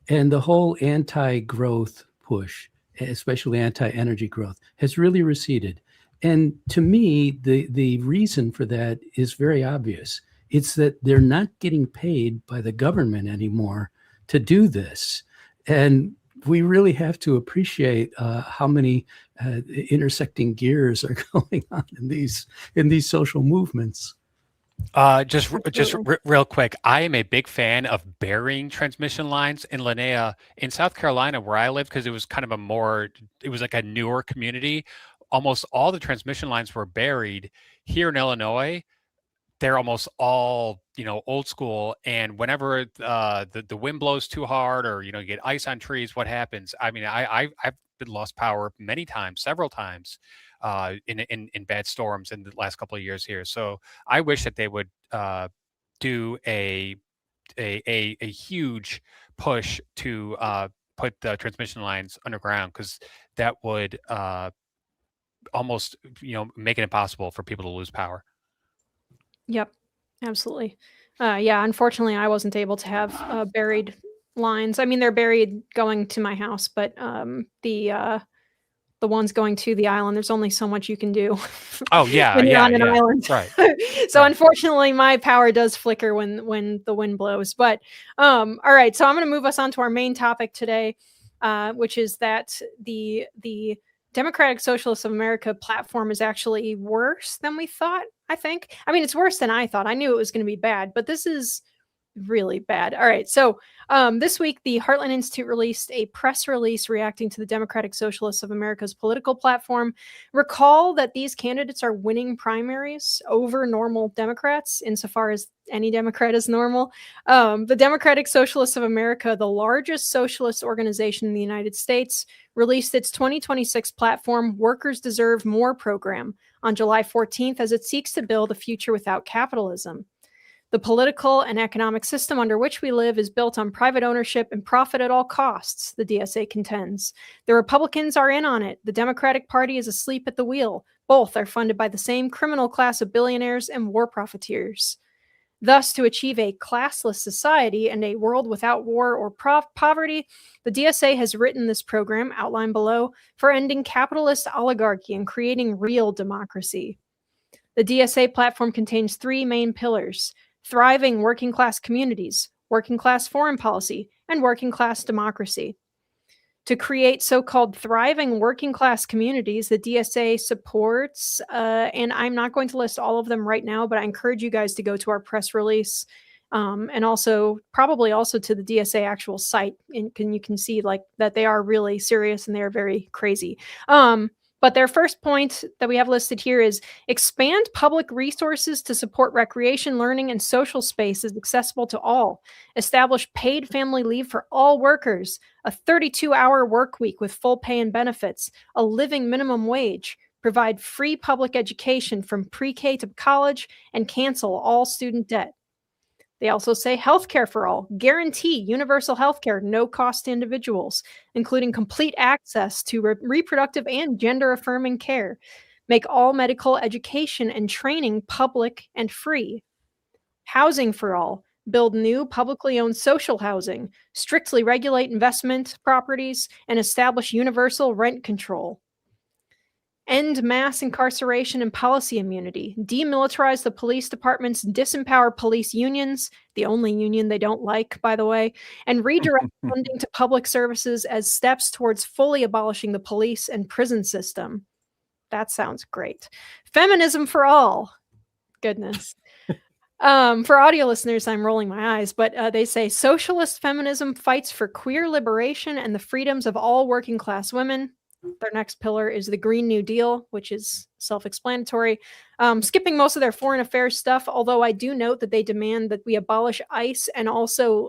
F: And the whole anti-growth push, especially anti-energy growth, has really receded. And to me, the reason for that is very obvious. It's that they're not getting paid by the government anymore to do this. And we really have to appreciate how many intersecting gears are going on in these social movements.
E: Just real quick, I am a big fan of burying transmission lines. In Linnea, in South Carolina, where I live, because it was kind of it was like a newer community, almost all the transmission lines were buried. Here in Illinois, they're almost all, you know, old school. And whenever the wind blows too hard, or, you know, you get ice on trees, what happens? I mean, I've been lost power many times, several times, in bad storms in the last couple of years here. So I wish that they would do a huge push to put the transmission lines underground, because that would almost, you know, make it impossible for people to lose power.
A: Yep, absolutely. Yeah, unfortunately, I wasn't able to have buried lines. I mean, they're buried going to my house, but the ones going to the island, there's only so much you can do.
E: Oh yeah,
A: when you're
E: yeah,
A: on an
E: yeah.
A: island.
E: Right.
A: So
E: Right.
A: unfortunately, my power does flicker when the wind blows. But all right, so I'm going to move us on to our main topic today, which is that the Democratic Socialists of America platform is actually worse than we thought. I think. I mean, it's worse than I thought. I knew it was going to be bad, but this is really bad. All right. So this week, the Heartland Institute released a press release reacting to the Democratic Socialists of America's political platform. Recall that these candidates are winning primaries over normal Democrats, insofar as any Democrat is normal. The Democratic Socialists of America, the largest socialist organization in the United States, released its 2026 platform, Workers Deserve More program, on July 14th, as it seeks to build a future without capitalism. The political and economic system under which we live is built on private ownership and profit at all costs, the DSA contends. The Republicans are in on it. The Democratic Party is asleep at the wheel. Both are funded by the same criminal class of billionaires and war profiteers. Thus, to achieve a classless society and a world without war or poverty, the DSA has written this program, outlined below, for ending capitalist oligarchy and creating real democracy. The DSA platform contains three main pillars: thriving working class communities, working class foreign policy, and working class democracy. To create so-called thriving working class communities, the DSA supports, and I'm not going to list all of them right now, but I encourage you guys to go to our press release, and also probably also to the DSA actual site, and you can see like that they are really serious and they are very crazy. But their first point that we have listed here is expand public resources to support recreation, learning, and social spaces accessible to all. Establish paid family leave for all workers, a 32-hour work week with full pay and benefits, a living minimum wage, provide free public education from pre-K to college, and cancel all student debt. They also say healthcare for all, guarantee universal healthcare, no cost to individuals, including complete access to reproductive and gender affirming care. Make all medical education and training public and free. Housing for all, build new publicly owned social housing, strictly regulate investment properties, and establish universal rent control. End mass incarceration and policy immunity. Demilitarize the police departments, disempower police unions, the only union they don't like, by the way, and redirect funding to public services as steps towards fully abolishing the police and prison system. That sounds great. Feminism for all. Goodness. For audio listeners, I'm rolling my eyes, but they say socialist feminism fights for queer liberation and the freedoms of all working class women. Their next pillar is the Green New Deal, which is self-explanatory. Skipping most of their foreign affairs stuff, although I do note that they demand that we abolish ICE and also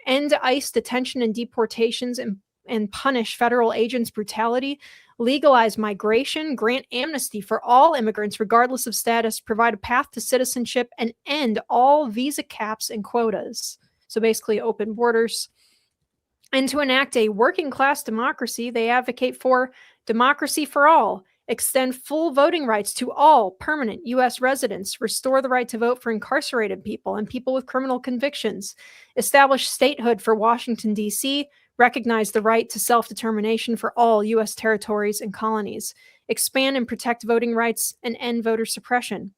A: end ICE detention and deportations and punish federal agents' brutality, legalize migration, grant amnesty for all immigrants regardless of status, provide a path to citizenship, and end all visa caps and quotas. So basically open borders. And to enact a working class democracy, they advocate for democracy for all, extend full voting rights to all permanent U.S. residents, restore the right to vote for incarcerated people and people with criminal convictions, establish statehood for Washington, D.C., recognize the right to self-determination for all U.S. territories and colonies, expand and protect voting rights, and end voter suppression.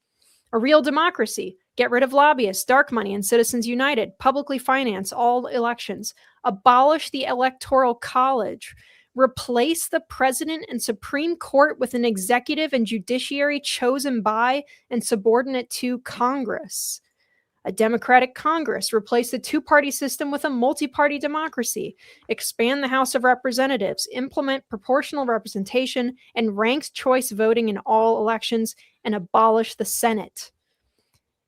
A: A real democracy. Get rid of lobbyists, dark money, and Citizens United. Publicly finance all elections. Abolish the Electoral College. Replace the president and Supreme Court with an executive and judiciary chosen by and subordinate to Congress. A democratic Congress. Replace the two-party system with a multi-party democracy. Expand the House of Representatives. Implement proportional representation and ranked choice voting in all elections, and abolish the Senate.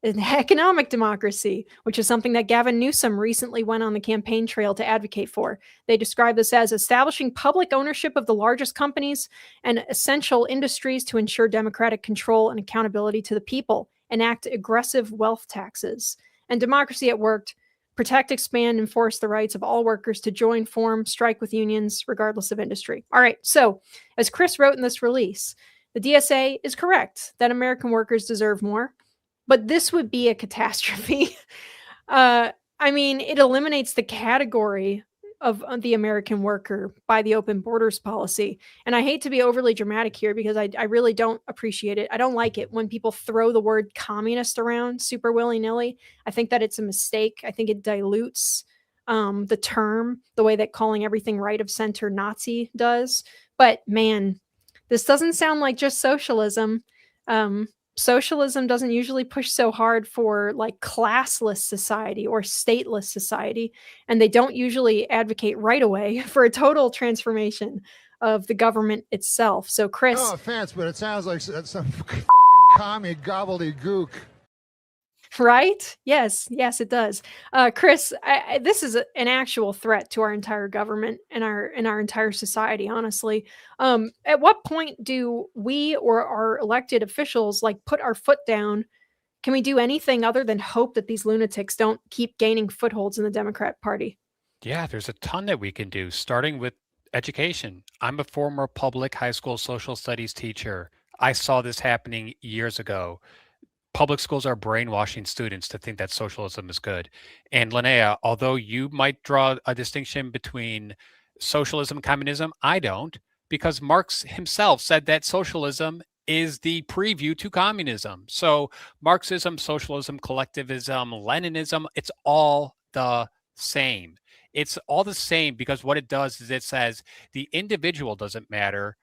A: An economic democracy, which is something that Gavin Newsom recently went on the campaign trail to advocate for. They describe this as establishing public ownership of the largest companies and essential industries to ensure democratic control and accountability to the people, enact aggressive wealth taxes. And democracy at work, protect, expand, enforce the rights of all workers to join, form, strike with unions, regardless of industry. All right, so as Chris wrote in this release, the DSA is correct that American workers deserve more. But this would be a catastrophe. I mean, it eliminates the category of the American worker by the open borders policy. And I hate to be overly dramatic here because I really don't appreciate it. I don't like it when people throw the word communist around super willy-nilly. I think that it's a mistake. I think it dilutes the term the way that calling everything right of center Nazi does. But man, this doesn't sound like just socialism. Socialism doesn't usually push so hard for like classless society or stateless society, and they don't usually advocate right away for a total transformation of the government itself. So, Chris,
G: no offense, but it sounds like some fucking commie gobbledygook.
A: Right? Yes, it does. Chris, this is an actual threat to our entire government and our entire society, honestly. At what point do we or our elected officials like put our foot down? Can we do anything other than hope that these lunatics don't keep gaining footholds in the Democrat Party?
E: Yeah, there's a ton that we can do, starting with education. I'm a former public high school social studies teacher. I saw this happening years ago. Public schools are brainwashing students to think that socialism is good. And Linnea, although you might draw a distinction between socialism and communism, I don't, because Marx himself said that socialism is the preview to communism. So Marxism, socialism, collectivism, Leninism, it's all the same. It's all the same because what it does is it says the individual doesn't matter,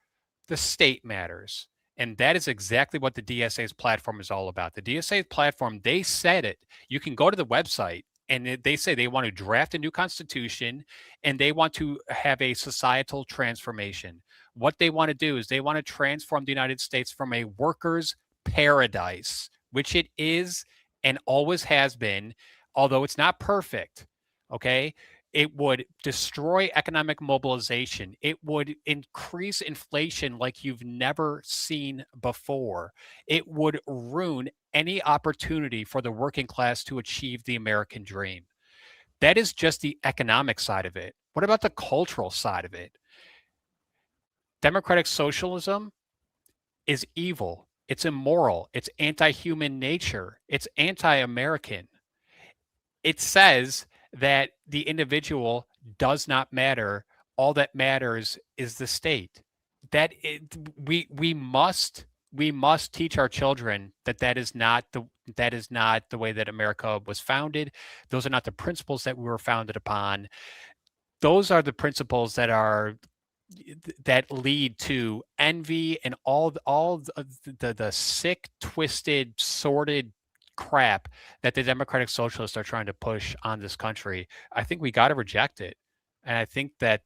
E: the state matters. And that is exactly what the DSA's platform is all about. The DSA platform, they said it. You can go to the website and they say they want to draft a new constitution and they want to have a societal transformation. What they want to do is they want to transform the United States from a workers' paradise, which it is and always has been, although it's not perfect. Okay. It would destroy economic mobilization. It would increase inflation like you've never seen before. It would ruin any opportunity for the working class to achieve the American dream. That is just the economic side of it. What about the cultural side of it? Democratic socialism is evil. It's immoral. It's anti-human nature. It's anti-American. It says that the individual does not matter. All that matters is the state. We must teach our children that that is not the way that America was founded. Those are not the principles that we were founded upon. Those are the principles that lead to envy and all the sick, twisted, sordid crap that the Democratic Socialists are trying to push on this country. I think we got to reject it. And I think that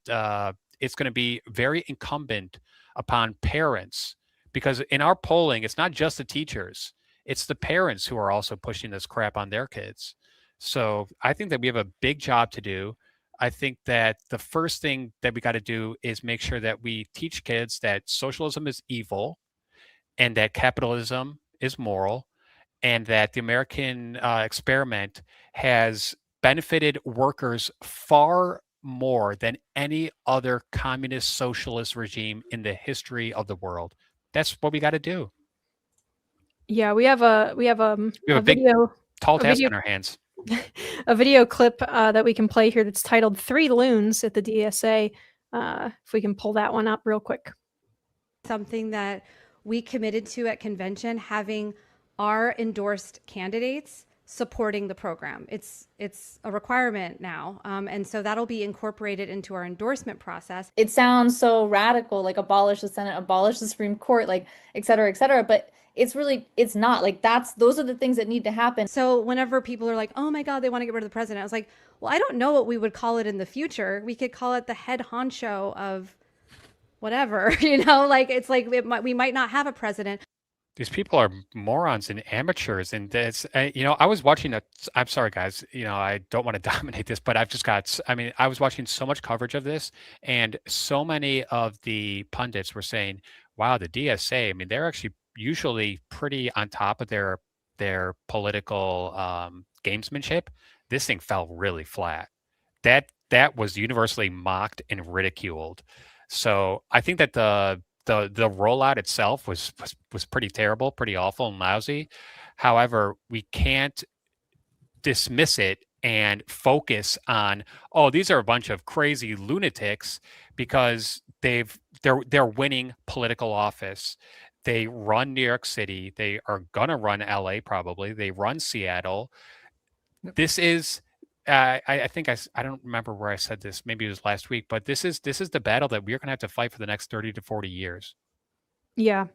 E: it's going to be very incumbent upon parents, because in our polling, it's not just the teachers, it's the parents who are also pushing this crap on their kids. So I think that we have a big job to do. I think that the first thing that we got to do is make sure that we teach kids that socialism is evil and that capitalism is moral, and that the American experiment has benefited workers far more than any other communist socialist regime in the history of the world. That's what we got to do.
A: Yeah, we have a
E: We have a big,
A: video,
E: tall task
A: video-
E: on our hands.
A: a video clip that we can play here that's titled 3 Loons at the DSA. If we can pull that one up real quick.
H: Something that we committed to at convention, having our endorsed candidates supporting the program. It's a requirement now. And so that'll be incorporated into our endorsement process.
I: It sounds so radical, like abolish the Senate, abolish the Supreme Court, like et cetera, but it's not. Like those are the things that need to happen.
H: So whenever people are like, oh my God, they want to get rid of the president, I was like, well, I don't know what we would call it in the future. We could call it the head honcho of whatever, like it's like we might not have a president.
E: These people are morons and amateurs, and that's I was watching I'm sorry guys, I don't want to dominate this, but I was watching so much coverage of this, and so many of the pundits were saying, wow, the DSA, they're actually usually pretty on top of their political gamesmanship. This thing fell really flat. That was universally mocked and ridiculed. So I think that the rollout itself was pretty terrible, pretty awful and lousy. However, we can't dismiss it and focus on, oh, these are a bunch of crazy lunatics, because they're winning political office. They run New York City. They are gonna run LA probably. They run Seattle. This is I think I don't remember where I said this. Maybe it was last week, but this is the battle that we're going to have to fight for the next 30 to 40 years.
A: Yeah.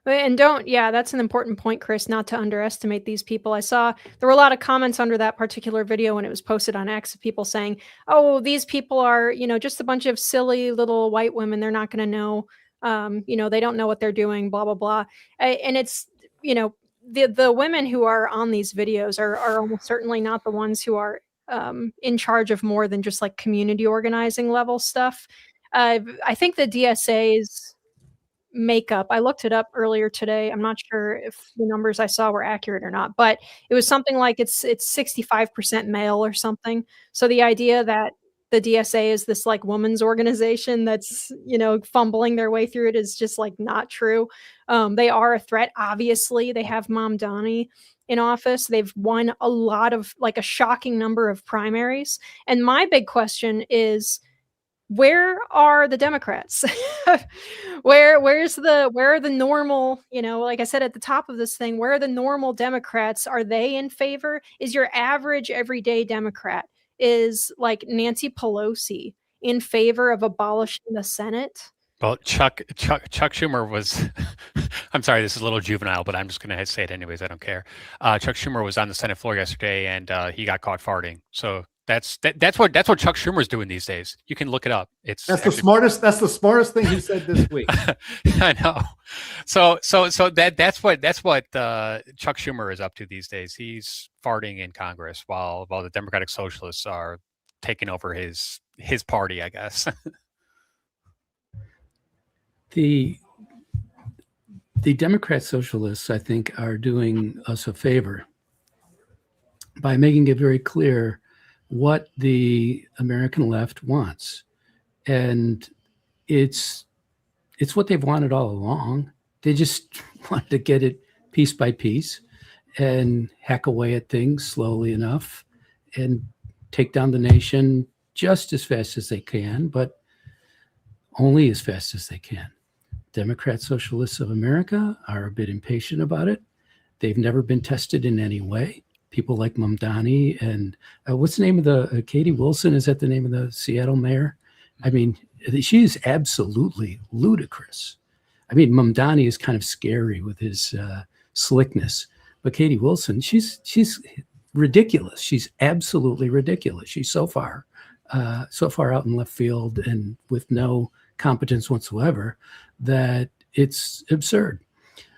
A: And that's an important point, Chris, not to underestimate these people. I saw there were a lot of comments under that particular video when it was posted on X of people saying, oh, these people are, just a bunch of silly little white women. They're not going to know, they don't know what they're doing, blah, blah, blah. And it's, the women who are on these videos are almost certainly not the ones who are in charge of more than just like community organizing level stuff. I think the DSA's makeup, I looked it up earlier today. I'm not sure if the numbers I saw were accurate or not, but it was something like it's 65% male or something. So the idea that the DSA is this like women's organization that's, fumbling their way through it is just like not true. They are a threat. Obviously, they have Mom Donnie in office. They've won a lot of, like, a shocking number of primaries. And my big question is, where are the Democrats? where are the normal, like I said at the top of this thing, where are the normal Democrats? Are they in favor? Is your average everyday Democrat, is like Nancy Pelosi, in favor of abolishing the Senate?
E: Well, Chuck Schumer was, I'm sorry, this is a little juvenile, but I'm just going to say it anyways. I don't care. Chuck Schumer was on the Senate floor yesterday, and he got caught farting. So That's what Chuck Schumer's doing these days. You can look it up. It's
C: That's the smartest thing he said this week.
E: I know. So that's what Chuck Schumer is up to these days. He's farting in Congress while the Democratic Socialists are taking over his party, I guess.
F: The Democrat Socialists, I think, are doing us a favor by making it very clear what the American left wants. And it's what they've wanted all along. They just wanted to get it piece by piece and hack away at things slowly enough and take down the nation just as fast as they can, but only as fast as they can. Democrat Socialists of America are a bit impatient about it. They've never been tested in any way. People like Mamdani and what's the name of the Katie Wilson? Is that the name of the Seattle mayor? I mean, she is absolutely ludicrous. I mean, Mamdani is kind of scary with his slickness, but Katie Wilson, she's ridiculous. She's absolutely ridiculous. She's so far out in left field and with no competence whatsoever that it's absurd.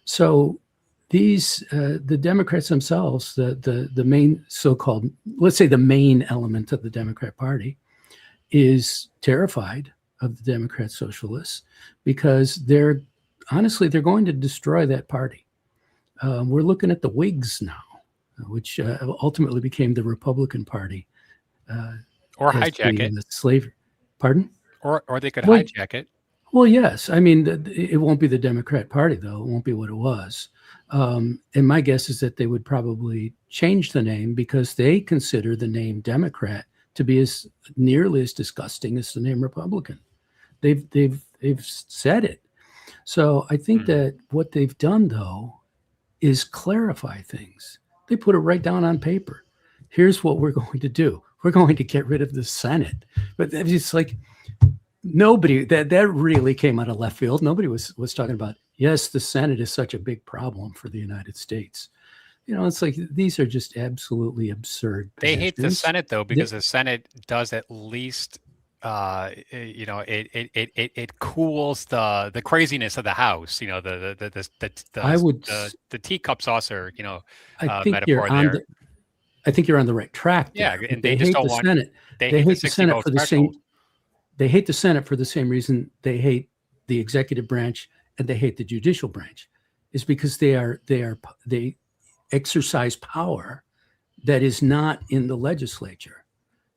F: So the Democrats themselves, the main so-called, let's say the main element of the Democrat Party, is terrified of the Democrat Socialists because they're going to destroy that party. We're looking at the Whigs now, which ultimately became the Republican Party.
E: Or hijack it.
F: The slavery. Pardon?
E: Or they could hijack it.
F: Well, yes. I mean, it won't be the Democrat Party, though. It won't be what it was. And my guess is that they would probably change the name because they consider the name Democrat to be as nearly as disgusting as the name Republican. They've said it. So I think that what they've done, though, is clarify things. They put it right down on paper. Here's what we're going to do. We're going to get rid of the Senate. But it's like nobody, that really came out of left field. Nobody was talking about, yes, the Senate is such a big problem for the United States. You know, it's like these are just absolutely absurd.
E: They hate the Senate, though, because the Senate does at least, it cools the craziness of the House. You know, the teacup saucer. You know, metaphor there.
F: I think you're on the right track.
E: Yeah,
F: there.
E: and they just don't want.
F: Senate. They hate the Senate for the same. They hate the Senate for the same reason they hate the executive branch and they hate the judicial branch, is because they exercise power that is not in the legislature,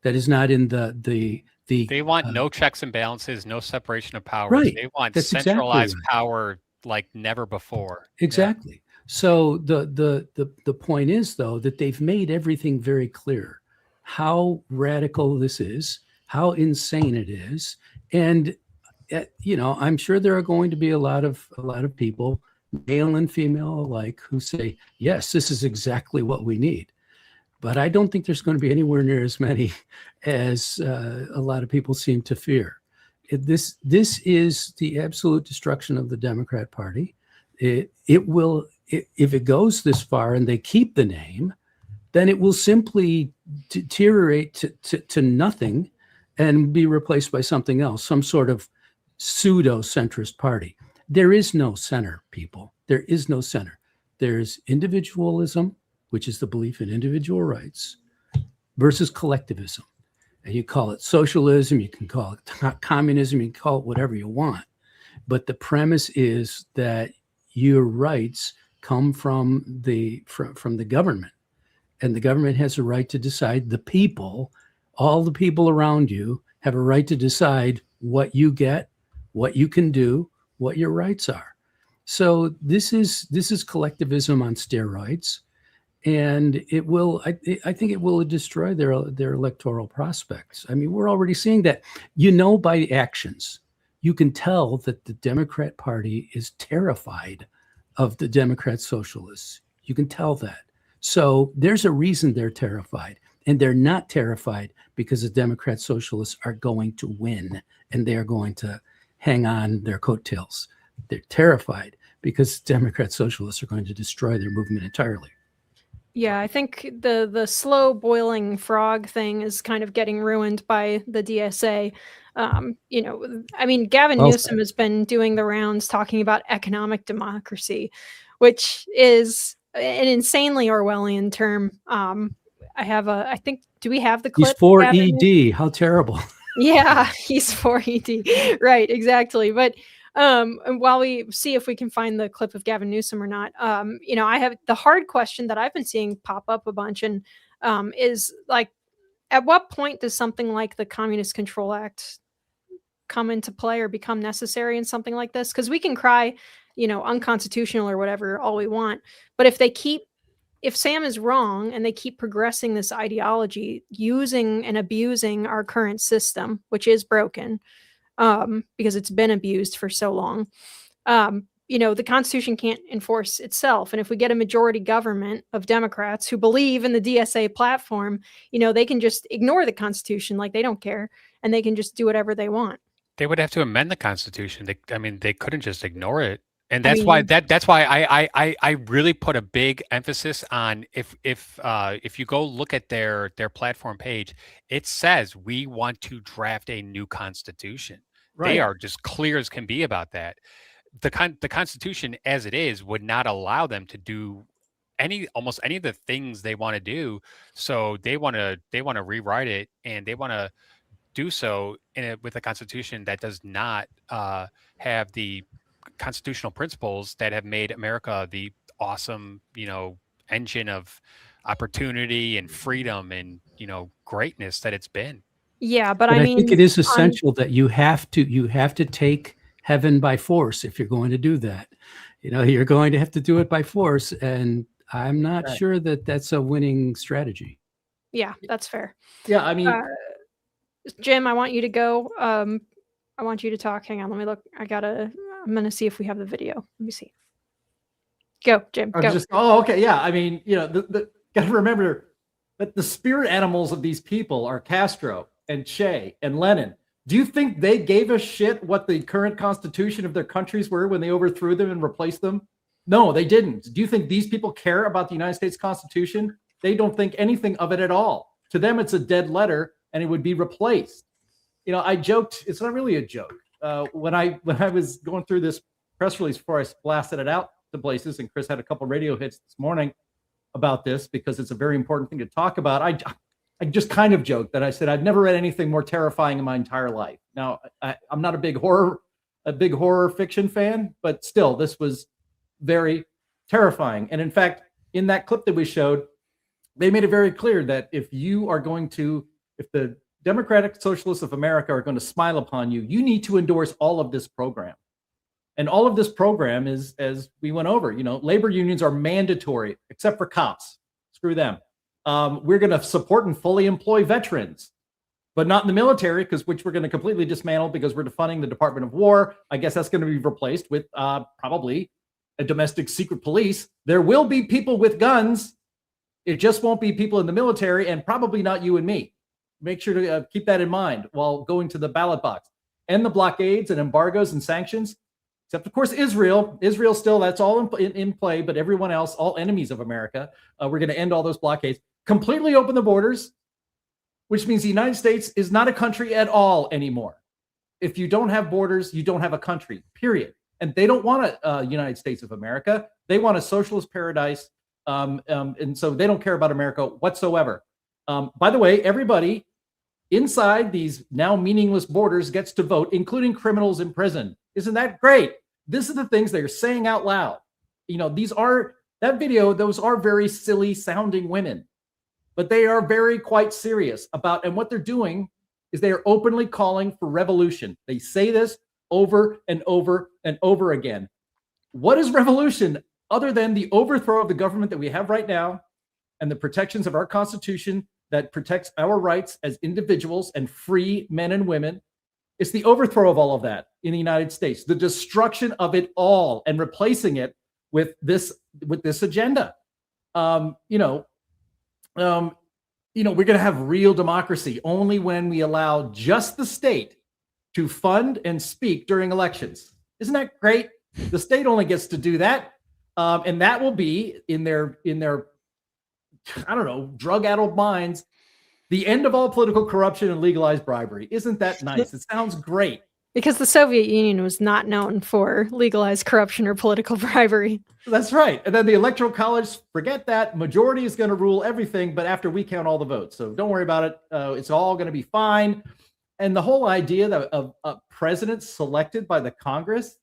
F: that is not in the.
E: They want no checks and balances, no separation of powers.
F: Right.
E: They want
F: That's
E: centralized
F: exactly right.
E: power like never before.
F: Exactly. Yeah. So the point is, though, that they've made everything very clear how radical this is, how insane it is, and I'm sure there are going to be a lot of people, male and female alike, who say, yes, this is exactly what we need. But I don't think there's going to be anywhere near as many as a lot of people seem to fear. This is the absolute destruction of the Democrat Party. It will, if it goes this far and they keep the name, then it will simply deteriorate to nothing and be replaced by something else, some sort of pseudo-centrist party. There is no center, people. There is no center. There's individualism, which is the belief in individual rights, versus collectivism. And you call it socialism, you can call it communism, you can call it whatever you want. But the premise is that your rights come from the government. And the government has a right to decide, the people, all the people around you have a right to decide what you get, what you can do, what your rights are. So this is collectivism on steroids. And it will, I think it will destroy their electoral prospects. I mean, we're already seeing that, by actions, you can tell that the Democrat Party is terrified of the Democrat Socialists. You can tell that. So there's a reason they're terrified, and they're not terrified because the Democrat Socialists are going to win and they're going to hang on their coattails. They're terrified because Democrat Socialists are going to destroy their movement entirely.
A: Yeah, I think the slow boiling frog thing is kind of getting ruined by the DSA. I mean, Gavin
F: Well
A: Newsom
F: said.
A: has been doing the rounds talking about economic democracy, which is an insanely Orwellian term. I think, do we have the
F: He's
A: clip,
F: for
A: Gavin?
F: ED. How terrible.
A: Yeah, he's for ED. Right, exactly. But and while we see if we can find the clip of Gavin Newsom or not, I have the hard question that I've been seeing pop up a bunch, and is like, at what point does something like the Communist Control Act come into play or become necessary in something like this? Because we can cry, unconstitutional or whatever all we want, but if Sam is wrong and they keep progressing this ideology, using and abusing our current system, which is broken, because it's been abused for so long, the Constitution can't enforce itself. And if we get a majority government of Democrats who believe in the DSA platform, they can just ignore the Constitution like they don't care, and they can just do whatever they want.
E: They would have to amend the Constitution. They couldn't just ignore it. And
A: I
E: that's why
A: mean,
E: I really put a big emphasis on, if you go look at their platform page, it says we want to draft a new constitution. They
C: Right.
E: are just clear as can be about that. The Constitution as it is would not allow them to do almost any of the things they want to do. So they want to rewrite it, and they want to do so with a constitution that does not have the constitutional principles that have made America the awesome, engine of opportunity and freedom and, greatness that it's been.
A: yeah, but
F: But
A: I
F: I think
A: mean,
F: it is essential that you have to take heaven by force if you're going to do that. You're going to have to do it by force, and I'm not
C: Right.
F: sure that that's a winning strategy.
A: yeah, that's fair.
C: Yeah, I mean,
A: Jim, I want you to go. I want you to talk. Hang on, let me look. I'm gonna see if we have the video. Let me see. Go, Jim. Go.
C: okay, yeah. I mean, got to remember that the spirit animals of these people are Castro and Che and Lenin. Do you think they gave a shit what the current constitution of their countries were when they overthrew them and replaced them? No, they didn't. Do you think these people care about the United States Constitution? They don't think anything of it at all. To them, it's a dead letter, and it would be replaced. I joked. It's not really a joke. When I was going through this press release before I blasted it out to places, and Chris had a couple radio hits this morning about this because it's a very important thing to talk about. I just kind of joked that I said I've never read anything more terrifying in my entire life. Now, I'm not a big horror fiction fan, but still, this was very terrifying. And in fact, in that clip that we showed, they made it very clear that if the Democratic Socialists of America are going to smile upon you, you need to endorse all of this program. And all of this program is, as we went over, labor unions are mandatory, except for cops. Screw them. We're going to support and fully employ veterans, but not in the military, which we're going to completely dismantle because we're defunding the Department of War. I guess that's going to be replaced with probably a domestic secret police. There will be people with guns. It just won't be people in the military, and probably not you and me. Make sure to keep that in mind while going to the ballot box. End the blockades and embargoes and sanctions, except, of course, Israel. Israel still, that's all in play, but everyone else, all enemies of America, we're going to end all those blockades. Completely open the borders, which means the United States is not a country at all anymore. If you don't have borders, you don't have a country, period. And they don't want a United States of America. They want a socialist paradise. And so they don't care about America whatsoever. By the way, everybody inside these now meaningless borders gets to vote, including criminals in prison. Isn't that great? This is the things they're saying out loud. Those are very silly sounding women, but they are very quite serious about, and what they're doing is they are openly calling for revolution. They say this over and over and over again. What is revolution other than the overthrow of the government that we have right now and the protections of our Constitution that protects our rights as individuals and free men and women? It's the overthrow of all of that in the United States, the destruction of it all, and replacing it with this agenda. We're going to have real democracy only when we allow just the state to fund and speak during elections. Isn't that great? The state only gets to do that, and that will be in their I don't know, drug-addled minds, the end of all political corruption and legalized bribery. Isn't that nice? It sounds great.
A: Because the Soviet Union was not known for legalized corruption or political bribery.
C: That's right. And then the Electoral College, forget that. Majority is going to rule everything, but after we count all the votes. So don't worry about it. It's all going to be fine. And the whole idea of presidents selected by the Congress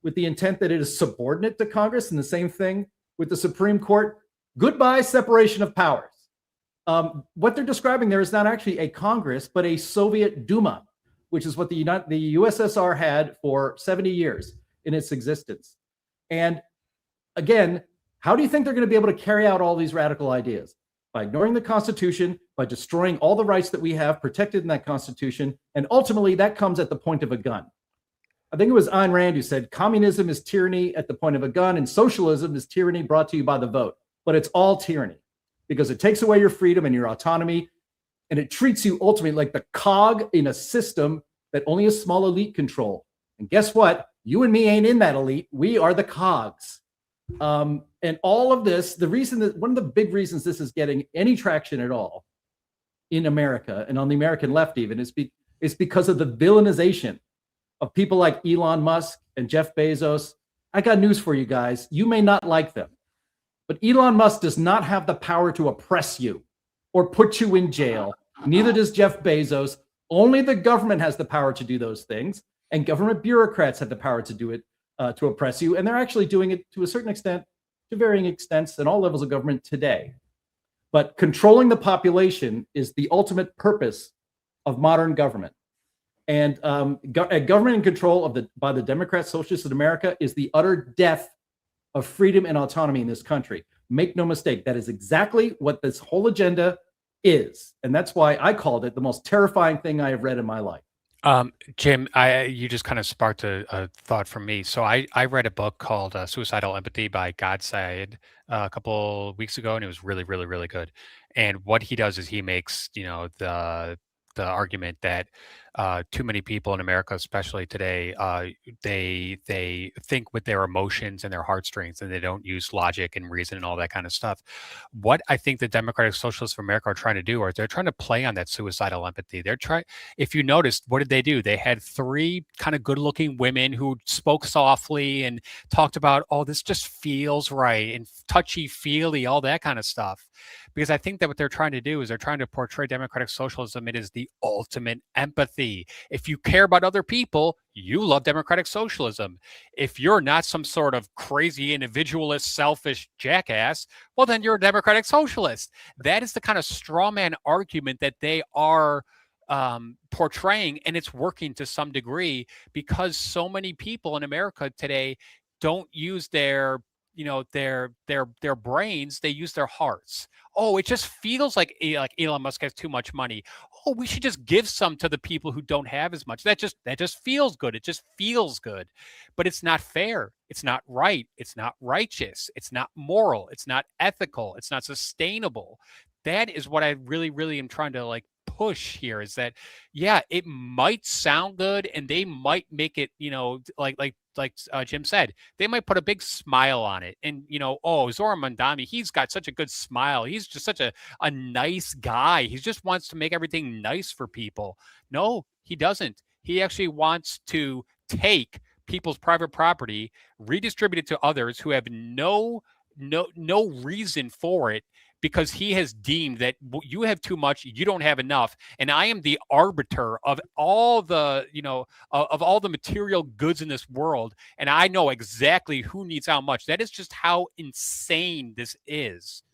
C: with the intent that it is subordinate to Congress, and the same thing with the Supreme Court. Goodbye, separation of powers. What they're describing there is not actually a Congress, but a Soviet Duma, which is what the USSR had for 70 years in its existence. And again, how do you think they're going to be able to carry out all these radical ideas? By ignoring the Constitution, by destroying all the rights that we have protected in that Constitution, and ultimately that comes at the point of a gun. I think it was Ayn Rand who said, communism is tyranny at the point of a gun, and socialism is tyranny brought to you by the vote. But it's all tyranny because it takes away your freedom and your autonomy, and it treats you ultimately like the cog in a system that only a small elite control. And guess what? You and me ain't in that elite. We are the cogs. And all of this, the reason that one of the big reasons this is getting any traction at all in America and on the American left even is because of the villainization of people like Elon Musk and Jeff Bezos. I got news for you guys. You may not like them, but Elon Musk does not have the power to oppress you or put you in jail. Neither does Jeff Bezos. Only the government has the power to do those things, and government bureaucrats have the power to do it, to oppress you. And they're actually doing it to a certain extent, to varying extents in all levels of government today. But controlling the population is the ultimate purpose of modern government. And government in control by the Democratic Socialists in America is the utter death of freedom and autonomy in this country. Make no mistake, that is exactly what this whole agenda is. And that's why I called it the most terrifying thing I have read in my life.
E: Jim, you just kind of sparked a thought from me. So I read a book called Suicidal Empathy by God Said a couple weeks ago, and it was really, really, really good. And what he does is he makes, the argument that too many people in America, especially today, they think with their emotions and their heartstrings, and they don't use logic and reason and all that kind of stuff. What I think the Democratic Socialists of America are trying to do is they're trying to play on that suicidal empathy. If you noticed, what did they do? They had three kind of good-looking women who spoke softly and talked about, oh, this just feels right, and touchy-feely, all that kind of stuff. Because I think that what they're trying to do is they're trying to portray Democratic Socialism. It is the ultimate empathy. If you care about other people, you love Democratic Socialism. If you're not some sort of crazy individualist, selfish jackass, well, then you're a Democratic Socialist. That is the kind of straw man argument that they are portraying, and it's working to some degree because so many people in America today don't use their brains. They use their hearts. Oh, it just feels like Elon Musk has too much money. Oh, we should just give some to the people who don't have as much. That just feels good. It just feels good. But it's not fair. It's not right. It's not righteous. It's not moral. It's not ethical. It's not sustainable. That is what I really, really am trying to push here, is that, yeah, it might sound good and they might make it, like Jim said, they might put a big smile on it. And, oh, Zoran Mandami, he's got such a good smile. He's just such a nice guy. He just wants to make everything nice for people. No, he doesn't. He actually wants to take people's private property, redistribute it to others who have no reason for it, because he has deemed that you have too much, you don't have enough, and I am the arbiter of all the, of all the material goods in this world, and I know exactly who needs how much. That is just how insane this is.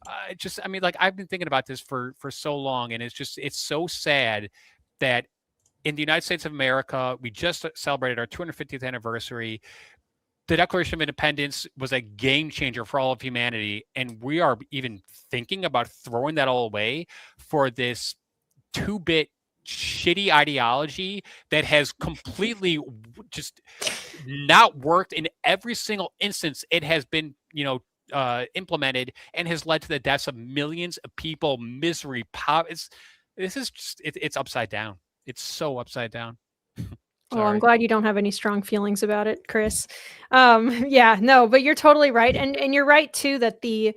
E: I've been thinking about this for so long, and it's so sad that in the United States of America, we just celebrated our 250th anniversary. The Declaration of Independence was a game changer for all of humanity, and we are even thinking about throwing that all away for this two-bit shitty ideology that has completely just not worked in every single instance it has been, implemented, and has led to the deaths of millions of people, misery, poverty. It's upside down. It's so upside down.
A: Oh, I'm glad you don't have any strong feelings about it, Chris. Yeah, no, but you're totally right. And you're right too, that the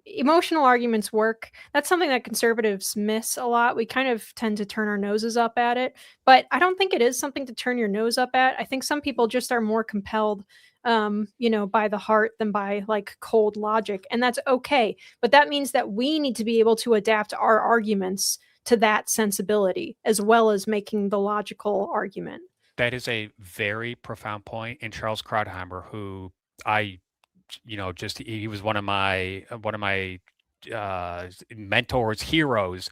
A: Emotional arguments work. That's something that conservatives miss a lot. We kind of tend to turn our noses up at it, but I don't think it is something to turn your nose up at. I think some people just are more compelled, by the heart than by like cold logic, and that's okay. But that means that we need to be able to adapt our arguments to that sensibility as well as making the logical argument.
E: That is a very profound point. And Charles Krauthammer, who I, just he was one of my mentors, heroes.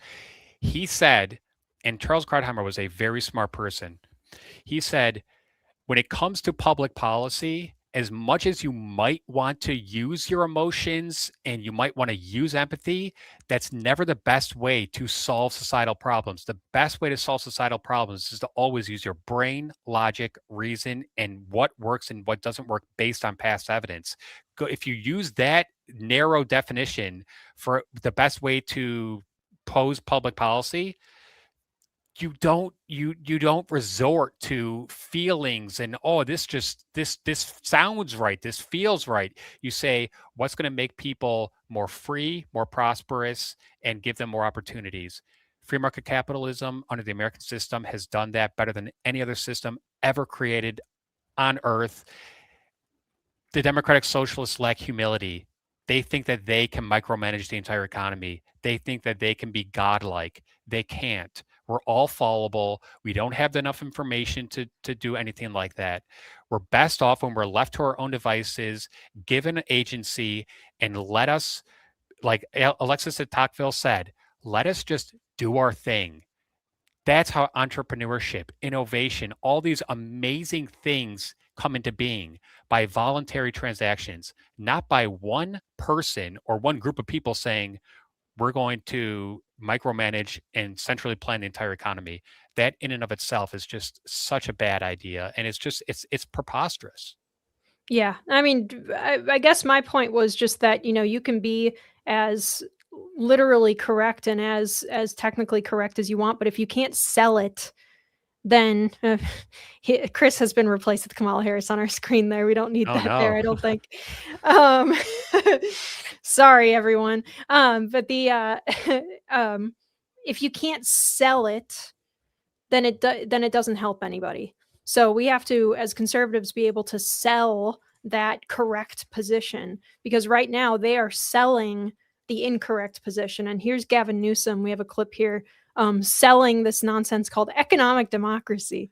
E: He said, and Charles Krauthammer was a very smart person. He said, when it comes to public policy, as much as you might want to use your emotions and you might want to use empathy, that's never the best way to solve societal problems. The best way to solve societal problems is to always use your brain, logic, reason, and what works and what doesn't work based on past evidence. If you use that narrow definition for the best way to pose public policy, you don't resort to feelings and, oh, this sounds right, this feels right. You say, what's going to make people more free, more prosperous, and give them more opportunities? Free market capitalism under the American system has done that better than any other system ever created on earth. The Democratic Socialists lack humility. They think that they can micromanage the entire economy. They think that they can be godlike. They can't. We're all fallible. We don't have enough information to do anything like that. We're best off when we're left to our own devices, given agency, and let us, like Alexis at Tocqueville said, let us just do our thing. That's how entrepreneurship, innovation, all these amazing things come into being, by voluntary transactions, not by one person or one group of people saying, we're going to micromanage and centrally plan the entire economy. That in and of itself is just such a bad idea. And it's preposterous.
A: Yeah. I mean, I guess my point was just that, you can be as literally correct and as technically correct as you want, but if you can't sell it, then Chris has been replaced with Kamala Harris on our screen there. We don't need
E: Oh,
A: that
E: no.
A: there, I don't think. Um, sorry, everyone. But if you can't sell it, then it doesn't help anybody. So we have to, as conservatives, be able to sell that correct position, because right now they are selling the incorrect position. And here's Gavin Newsom. We have a clip here selling this nonsense called economic democracy.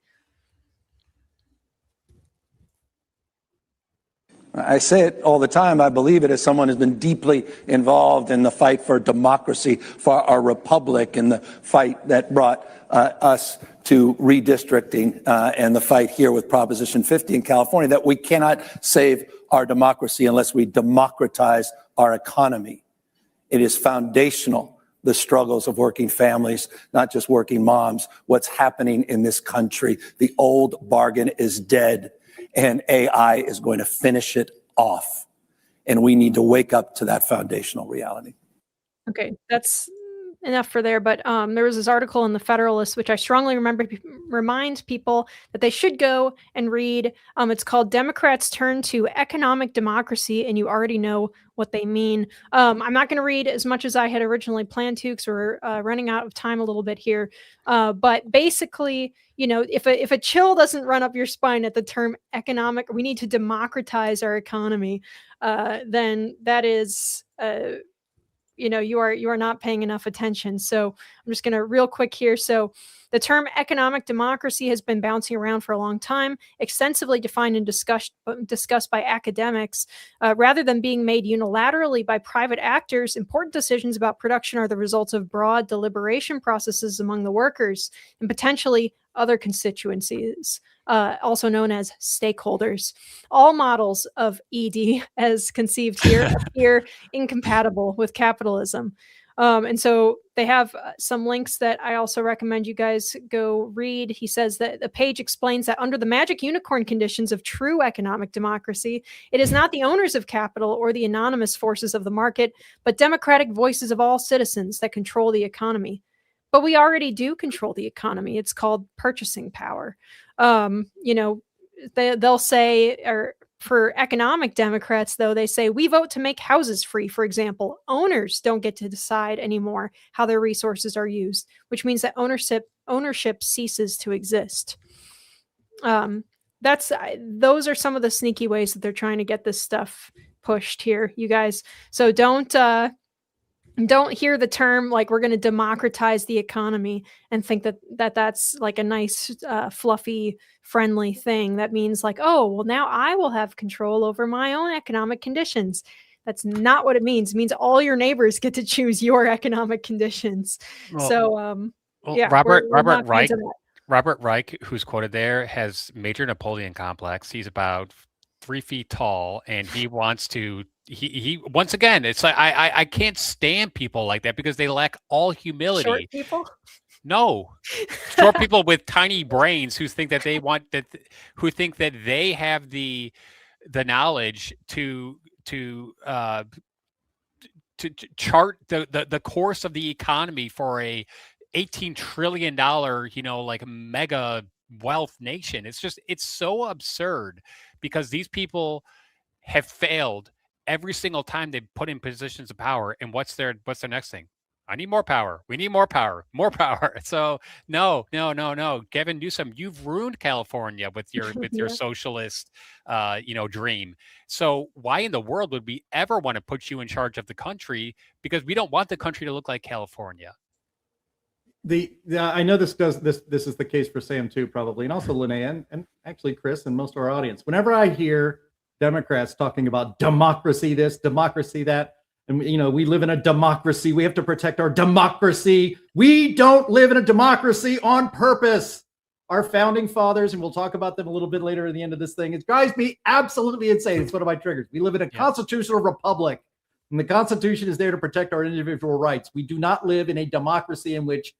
J: I say it all the time. I believe it as someone who's been deeply involved in the fight for democracy, for our republic, and the fight that brought us to redistricting and the fight here with Proposition 50 in California, that we cannot save our democracy unless we democratize our economy. It is foundational, the struggles of working families, not just working moms, what's happening in this country. The old bargain is dead, and AI is going to finish it off. And we need to wake up to that foundational reality.
A: Okay, that's enough for there. But there was this article in the Federalist, which I strongly remind people that they should go and read. It's called "Democrats Turn to Economic Democracy," and you already know what they mean. I'm not going to read as much as I had originally planned to, because we're running out of time a little bit here. But basically, if a chill doesn't run up your spine at the term economic, we need to democratize our economy, then that is you are not paying enough attention. So I'm just going to real quick here. So the term economic democracy has been bouncing around for a long time, extensively defined and discussed by academics. Rather than being made unilaterally by private actors, important decisions about production are the results of broad deliberation processes among the workers and potentially other constituencies, also known as stakeholders. All models of ED as conceived here appear incompatible with capitalism. And so they have some links that I also recommend you guys go read. He says that the page explains that under the magic unicorn conditions of true economic democracy, it is not the owners of capital or the anonymous forces of the market, but democratic voices of all citizens that control the economy. But we already do control the economy. It's called purchasing power. They'll say, or For economic Democrats, though, they say we vote to make houses free, for example. Owners don't get to decide anymore how their resources are used, which means that ownership ceases to exist. Those are some of the sneaky ways that they're trying to get this stuff pushed here, you guys. So don't hear the term like we're going to democratize the economy and think that that's like a nice, fluffy, friendly thing. That means like, oh, well, now I will have control over my own economic conditions. That's not what it means. It means all your neighbors get to choose your economic conditions. Yeah,
E: Robert
A: not fans
E: Reich,
A: of that.
E: Robert Reich, who's quoted there, has major Napoleon complex. He's about 3 feet tall, and he wants to. He once again, it's like I can't stand people like that because they lack all humility.
A: Short people?
E: No, short people with tiny brains who think that they want that, who think that they have the knowledge to chart the course of the economy for a $18 trillion, like mega wealth nation. It's so absurd because these people have failed every single time they put in positions of power. And what's their next thing? I need more power. We need more power, more power. So no. Gavin Newsom, you've ruined California with your socialist, dream. So why in the world would we ever want to put you in charge of the country? Because we don't want the country to look like California.
C: I know this is the case for Sam too, probably, and also Linnea and actually Chris and most of our audience. Whenever I hear Democrats talking about democracy this, democracy that, and we live in a democracy, we have to protect our democracy. We don't live in a democracy on purpose. Our founding fathers, and we'll talk about them a little bit later at the end of this thing, it drives me absolutely insane. It's one of my triggers. We live in a constitutional republic, and the Constitution is there to protect our individual rights. We do not live in a democracy in which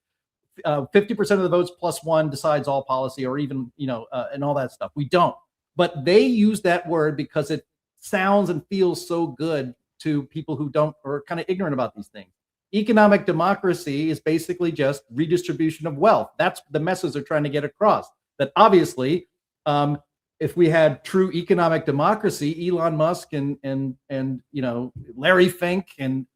C: 50% of the votes plus one decides all policy, or even, and all that stuff. We don't. But they use that word because it sounds and feels so good to people who don't, or are kind of ignorant about these things. Economic democracy is basically just redistribution of wealth. That's the message they're trying to get across. That obviously, if we had true economic democracy, Elon Musk and Larry Fink and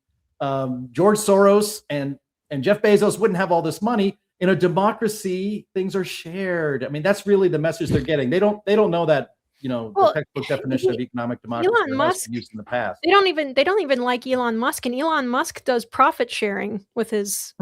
C: George Soros and Jeff Bezos wouldn't have all this money. In a democracy, things are shared. I mean, that's really the message they're getting. They don't know that, the textbook definition of economic democracy
A: Elon Musk
C: used in the past.
A: They don't even like Elon Musk, and Elon Musk does profit sharing with his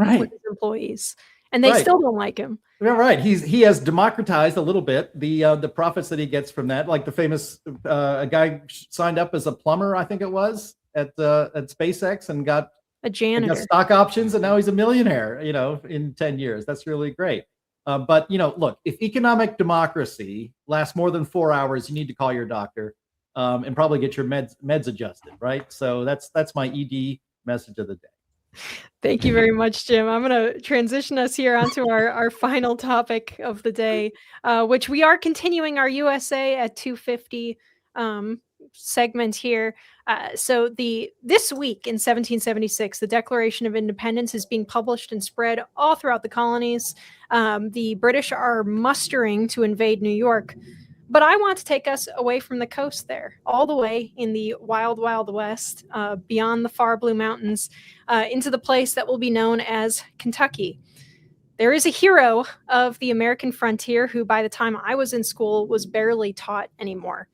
A: employees, and they still don't like him.
C: Yeah, right. He has democratized a little bit the profits that he gets from that. Like the famous a guy signed up as a plumber, I think it was, at SpaceX, and got
A: a janitor,
C: got stock options, and now he's a millionaire, in 10 years. That's really great. But look, if economic democracy lasts more than 4 hours, you need to call your doctor and probably get your meds adjusted, right? So that's my ED message of the day.
A: Thank you very much, Jim. I'm going to transition us here onto our final topic of the day, which we are continuing our USA at 250 segment here. So this week in 1776, the Declaration of Independence is being published and spread all throughout the colonies. The British are mustering to invade New York, but I want to take us away from the coast there, all the way in the wild, wild west, beyond the far blue mountains, into the place that will be known as Kentucky. There is a hero of the American frontier who, by the time I was in school, was barely taught anymore.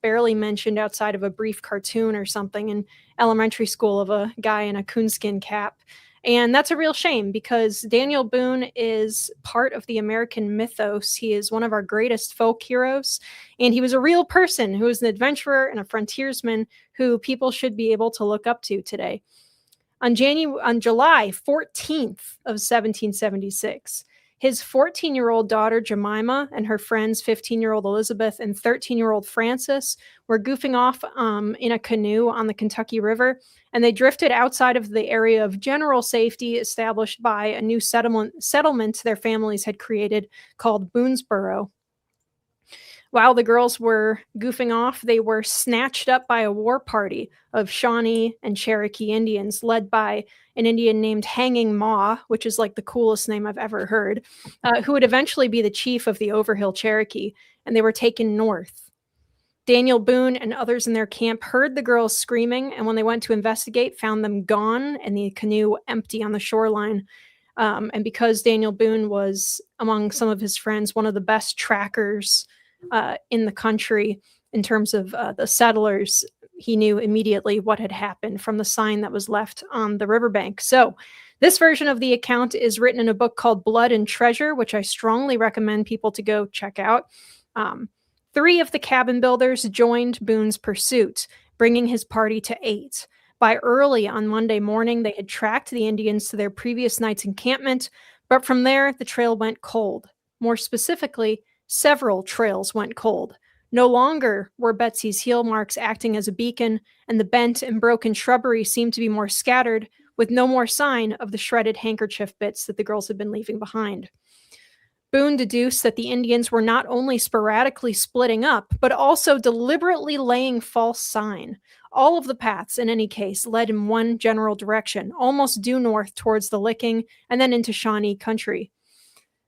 A: Barely mentioned outside of a brief cartoon or something in elementary school of a guy in a coonskin cap. And that's a real shame because Daniel Boone is part of the American mythos. He is one of our greatest folk heroes, and he was a real person who was an adventurer and a frontiersman who people should be able to look up to today. On July 14th of 1776, his 14-year-old daughter, Jemima, and her friends, 15-year-old Elizabeth and 13-year-old Frances, were goofing off in a canoe on the Kentucky River, and they drifted outside of the area of general safety established by a new settlement their families had created called Boonesboro. While the girls were goofing off, they were snatched up by a war party of Shawnee and Cherokee Indians led by an Indian named Hanging Maw, which is like the coolest name I've ever heard, who would eventually be the chief of the Overhill Cherokee, and they were taken north. Daniel Boone and others in their camp heard the girls screaming, and when they went to investigate, found them gone and the canoe empty on the shoreline. And because Daniel Boone was, among some of his friends, one of the best trackers in the country in terms of the settlers, he knew immediately what had happened from the sign that was left on the riverbank. So this version of the account is written in a book called Blood and Treasure, which I strongly recommend people to go check out. 3 of the cabin builders joined Boone's pursuit, bringing his party to 8. By early on Monday morning, they had tracked the Indians to their previous night's encampment, but from there, the trail went cold. More specifically, several trails went cold. No longer were Betsy's heel marks acting as a beacon, and the bent and broken shrubbery seemed to be more scattered, with no more sign of the shredded handkerchief bits that the girls had been leaving behind. Boone deduced that the Indians were not only sporadically splitting up, but also deliberately laying false sign. All of the paths, in any case, led in one general direction, almost due north towards the Licking and then into Shawnee country.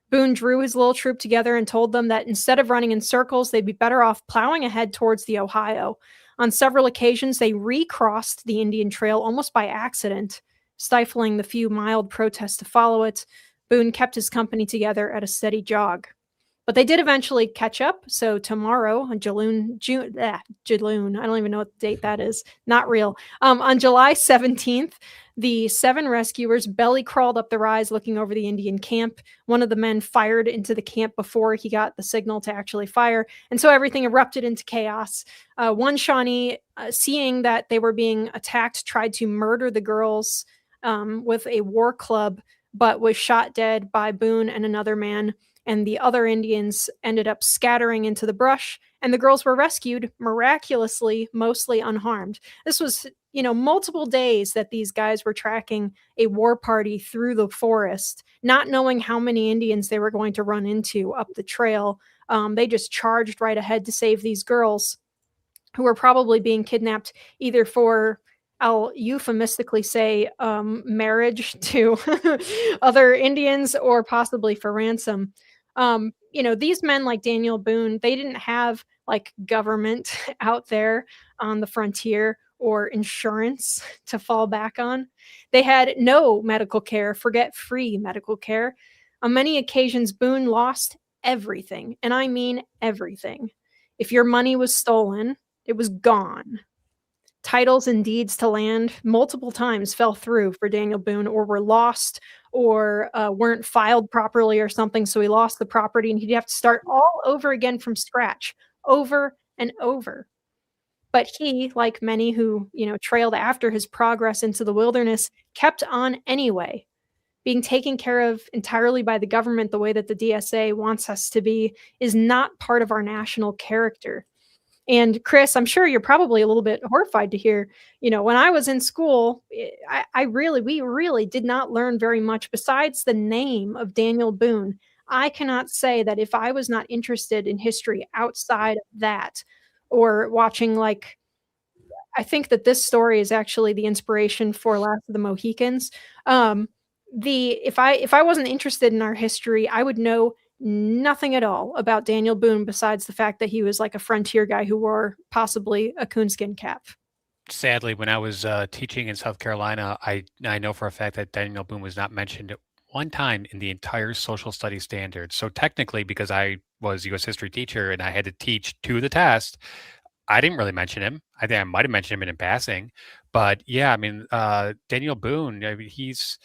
A: Boone drew his little troop together and told them that instead of running in circles, they'd be better off plowing ahead towards the Ohio. On several occasions, they recrossed the Indian Trail almost by accident, stifling the few mild protests to follow it. Boone kept his company together at a steady jog. But they did eventually catch up, so tomorrow, on June, I don't even know what date that is, not real. On July 17th, the 7 rescuers belly crawled up the rise looking over the Indian camp. One of the men fired into the camp before he got the signal to actually fire, and so everything erupted into chaos. One Shawnee, seeing that they were being attacked, tried to murder the girls with a war club, but was shot dead by Boone and another man, and the other Indians ended up scattering into the brush, and the girls were rescued miraculously, mostly unharmed. This was, multiple days that these guys were tracking a war party through the forest, not knowing how many Indians they were going to run into up the trail. They just charged right ahead to save these girls, who were probably being kidnapped either for, I'll euphemistically say, marriage to other Indians, or possibly for ransom. These men like Daniel Boone, they didn't have like government out there on the frontier or insurance to fall back on. They had no medical care, forget free medical care. On many occasions, Boone lost everything, and I mean everything. If your money was stolen, it was gone. Titles and deeds to land multiple times fell through for Daniel Boone, or were lost, or weren't filed properly or something, so he lost the property and he'd have to start all over again from scratch, over and over. But he, like many who, trailed after his progress into the wilderness, kept on anyway. Being taken care of entirely by the government the way that the DSA wants us to be is not part of our national character. And Chris, I'm sure you're probably a little bit horrified to hear, when I was in school, we really did not learn very much besides the name of Daniel Boone. I cannot say that if I was not interested in history outside of that, or watching, I think that this story is actually the inspiration for Last of the Mohicans. If I wasn't interested in our history, I would know nothing at all about Daniel Boone besides the fact that he was like a frontier guy who wore possibly a coonskin cap.
E: Sadly, when I was teaching in South Carolina, I know for a fact that Daniel Boone was not mentioned one time in the entire social studies standards. So technically, because I was a U.S. history teacher and I had to teach to the test, I didn't really mention him. I think I might have mentioned him in passing, but yeah, I mean, Daniel Boone, he's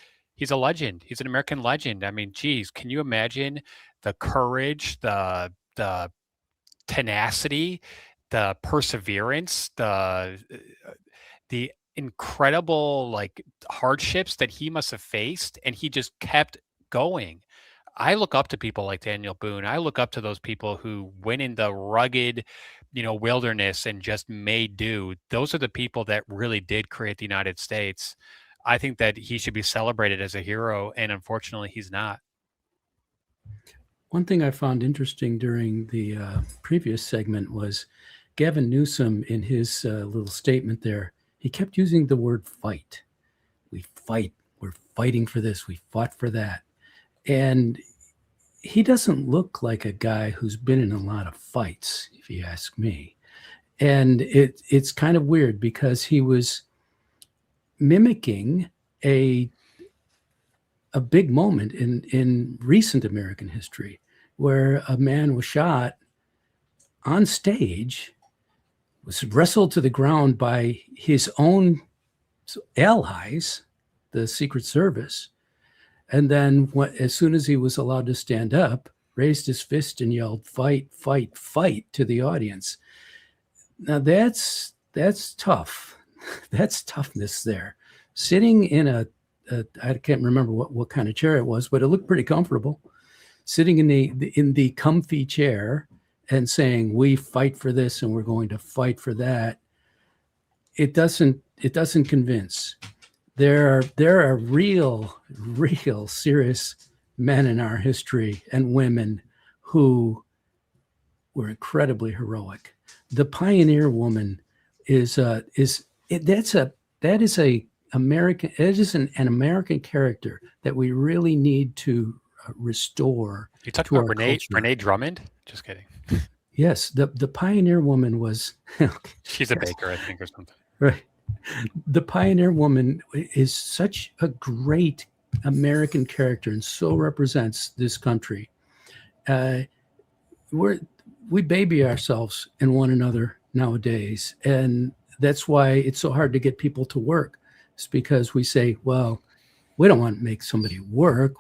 E: a legend. He's an American legend. I mean, geez, can you imagine the courage, the tenacity, the perseverance, the incredible hardships that he must have faced, and he just kept going. I look up to people like Daniel Boone. I look up to those people who went in the rugged, wilderness and just made do. Those are the people that really did create the United States. I think that he should be celebrated as a hero, and unfortunately, he's not.
F: One thing I found interesting during the previous segment was Gavin Newsom, in his little statement there, he kept using the word fight. We fight. We're fighting for this. We fought for that. And he doesn't look like a guy who's been in a lot of fights, if you ask me. And it's kind of weird because he was mimicking a big moment in recent American history where a man was shot on stage, was wrestled to the ground by his own allies, the Secret Service, and then as soon as he was allowed to stand up, raised his fist and yelled, "Fight, fight, fight," to the audience. Now that's tough. That's toughness there. Sitting in I can't remember what kind of chair it was, but it looked pretty comfortable. Sitting in the comfy chair and saying, "We fight for this and we're going to fight for that." It doesn't convince. There are real serious men in our history and women who were incredibly heroic. The pioneer woman is an American character that we really need to restore.
E: You talking about Renee Drummond? Just kidding.
F: Yes, the pioneer woman was.
E: She's a baker, I think, or something.
F: Right. The pioneer woman is such a great American character and so represents this country. We baby ourselves in one another nowadays, and that's why it's so hard to get people to work. It's because we say, well, we don't want to make somebody work.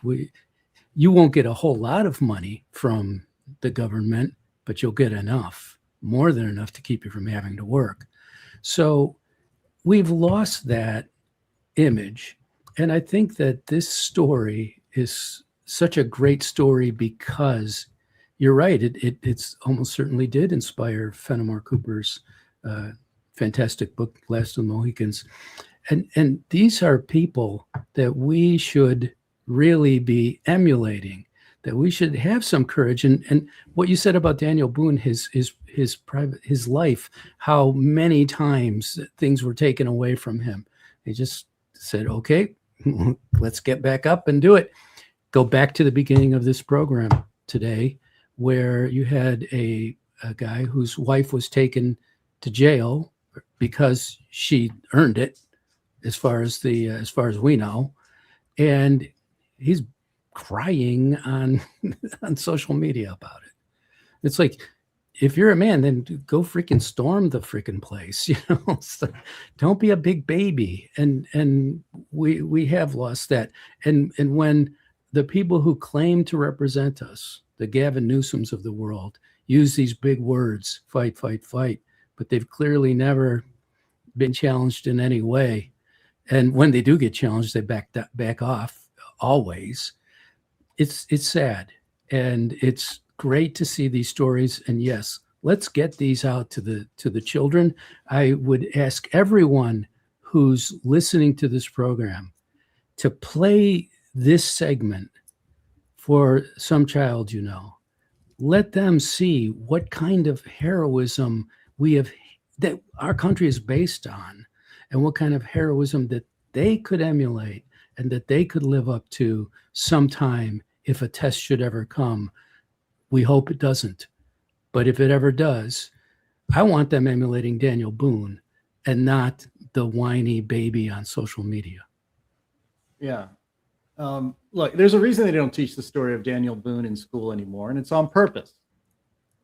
F: You won't get a whole lot of money from the government, but you'll get enough, more than enough to keep you from having to work. So we've lost that image. And I think that this story is such a great story because you're right. It's almost certainly did inspire Fenimore Cooper's fantastic book, Last of the Mohicans. And these are people that we should really be emulating, that we should have some courage. And what you said about Daniel Boone, his life, how many times things were taken away from him. He just said, okay, let's get back up and do it. Go back to the beginning of this program today, where you had a guy whose wife was taken to jail because she earned it, as far as we know, and he's crying on social media about it. It's like, if you're a man, then go freaking storm the freaking place, So don't be a big baby. And we have lost that. And when the people who claim to represent us, the Gavin Newsoms of the world, use these big words, fight, fight, fight, but they've clearly never been challenged in any way. And when they do get challenged, they back off always. It's sad. And it's great to see these stories. And yes, let's get these out to the children. I would ask everyone who's listening to this program to play this segment for some child you know. Let them see what kind of heroism that our country is based on, and what kind of heroism that they could emulate and that they could live up to sometime if a test should ever come. We hope it doesn't. But if it ever does, I want them emulating Daniel Boone and not the whiny baby on social media.
C: Yeah. Look, there's a reason they don't teach the story of Daniel Boone in school anymore, and it's on purpose.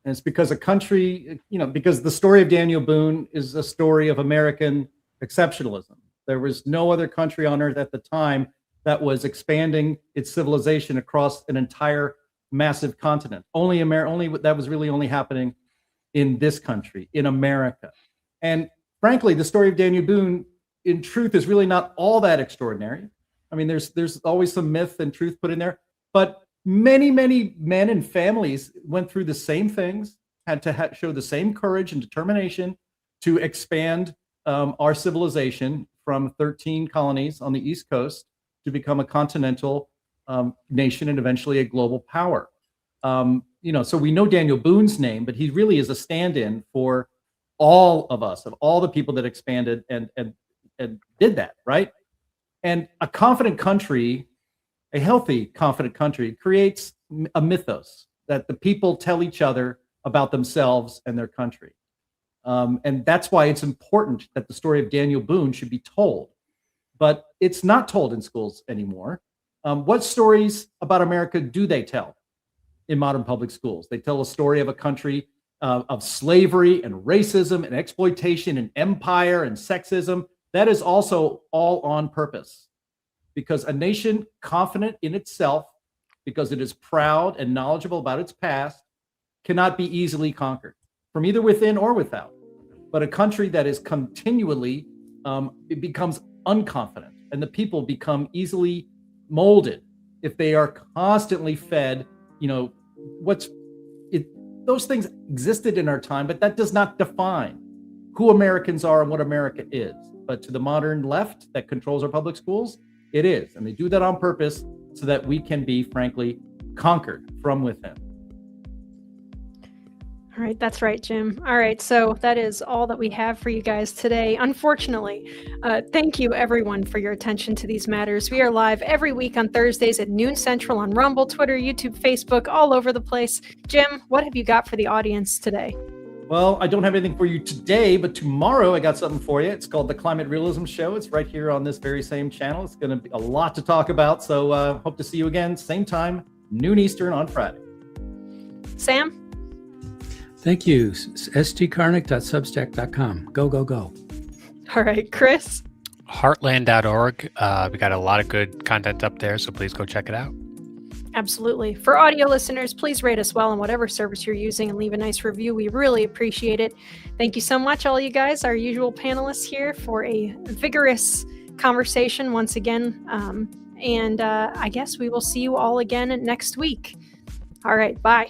C: And it's because because the story of Daniel Boone is a story of American exceptionalism. There was no other country on earth at the time that was expanding its civilization across an entire massive continent. Only that was really only happening in this country, in America. And frankly, the story of Daniel Boone, in truth, is really not all that extraordinary. I mean, there's always some myth and truth put in there, but many men and families went through the same things, had to show the same courage and determination to expand our civilization from 13 colonies on the East Coast to become a continental nation and eventually a global power. So we know Daniel Boone's name, but he really is a stand-in for all of us, of all the people that expanded and did that, right? And a confident country, a healthy, confident country, creates a mythos that the people tell each other about themselves and their country. And that's why it's important that the story of Daniel Boone should be told. But it's not told in schools anymore. What stories about America do they tell in modern public schools? They tell a story of a country of slavery and racism and exploitation and empire and sexism. That is also all on purpose, because a nation confident in itself, because it is proud and knowledgeable about its past, cannot be easily conquered from either within or without. But a country that is continually, it becomes unconfident, and the people become easily molded if they are constantly fed, those things existed in our time, but that does not define who Americans are and what America is. But to the modern left that controls our public schools, it is. And they do that on purpose so that we can be, frankly, conquered from within.
A: All right, that's right, Jim. All right, so that is all that we have for you guys today. Unfortunately, thank you everyone for your attention to these matters. We are live every week on Thursdays at noon Central on Rumble, Twitter, YouTube, Facebook, all over the place. Jim, what have you got for the audience today?
C: Well, I don't have anything for you today, but tomorrow I got something for you. It's called the Climate Realism Show. It's right here on this very same channel. It's going to be a lot to talk about, so hope to see you again, same time, noon Eastern on Friday.
A: Sam?
F: Thank you. stkarnick.substack.com. Go, go, go.
A: All right, Chris?
E: Heartland.org. We got a lot of good content up there, so please go check it out.
A: Absolutely. For audio listeners, please rate us well on whatever service you're using and leave a nice review. We really appreciate it. Thank you so much, all you guys, our usual panelists here, for a vigorous conversation once again. And I guess we will see you all again next week. All right, bye.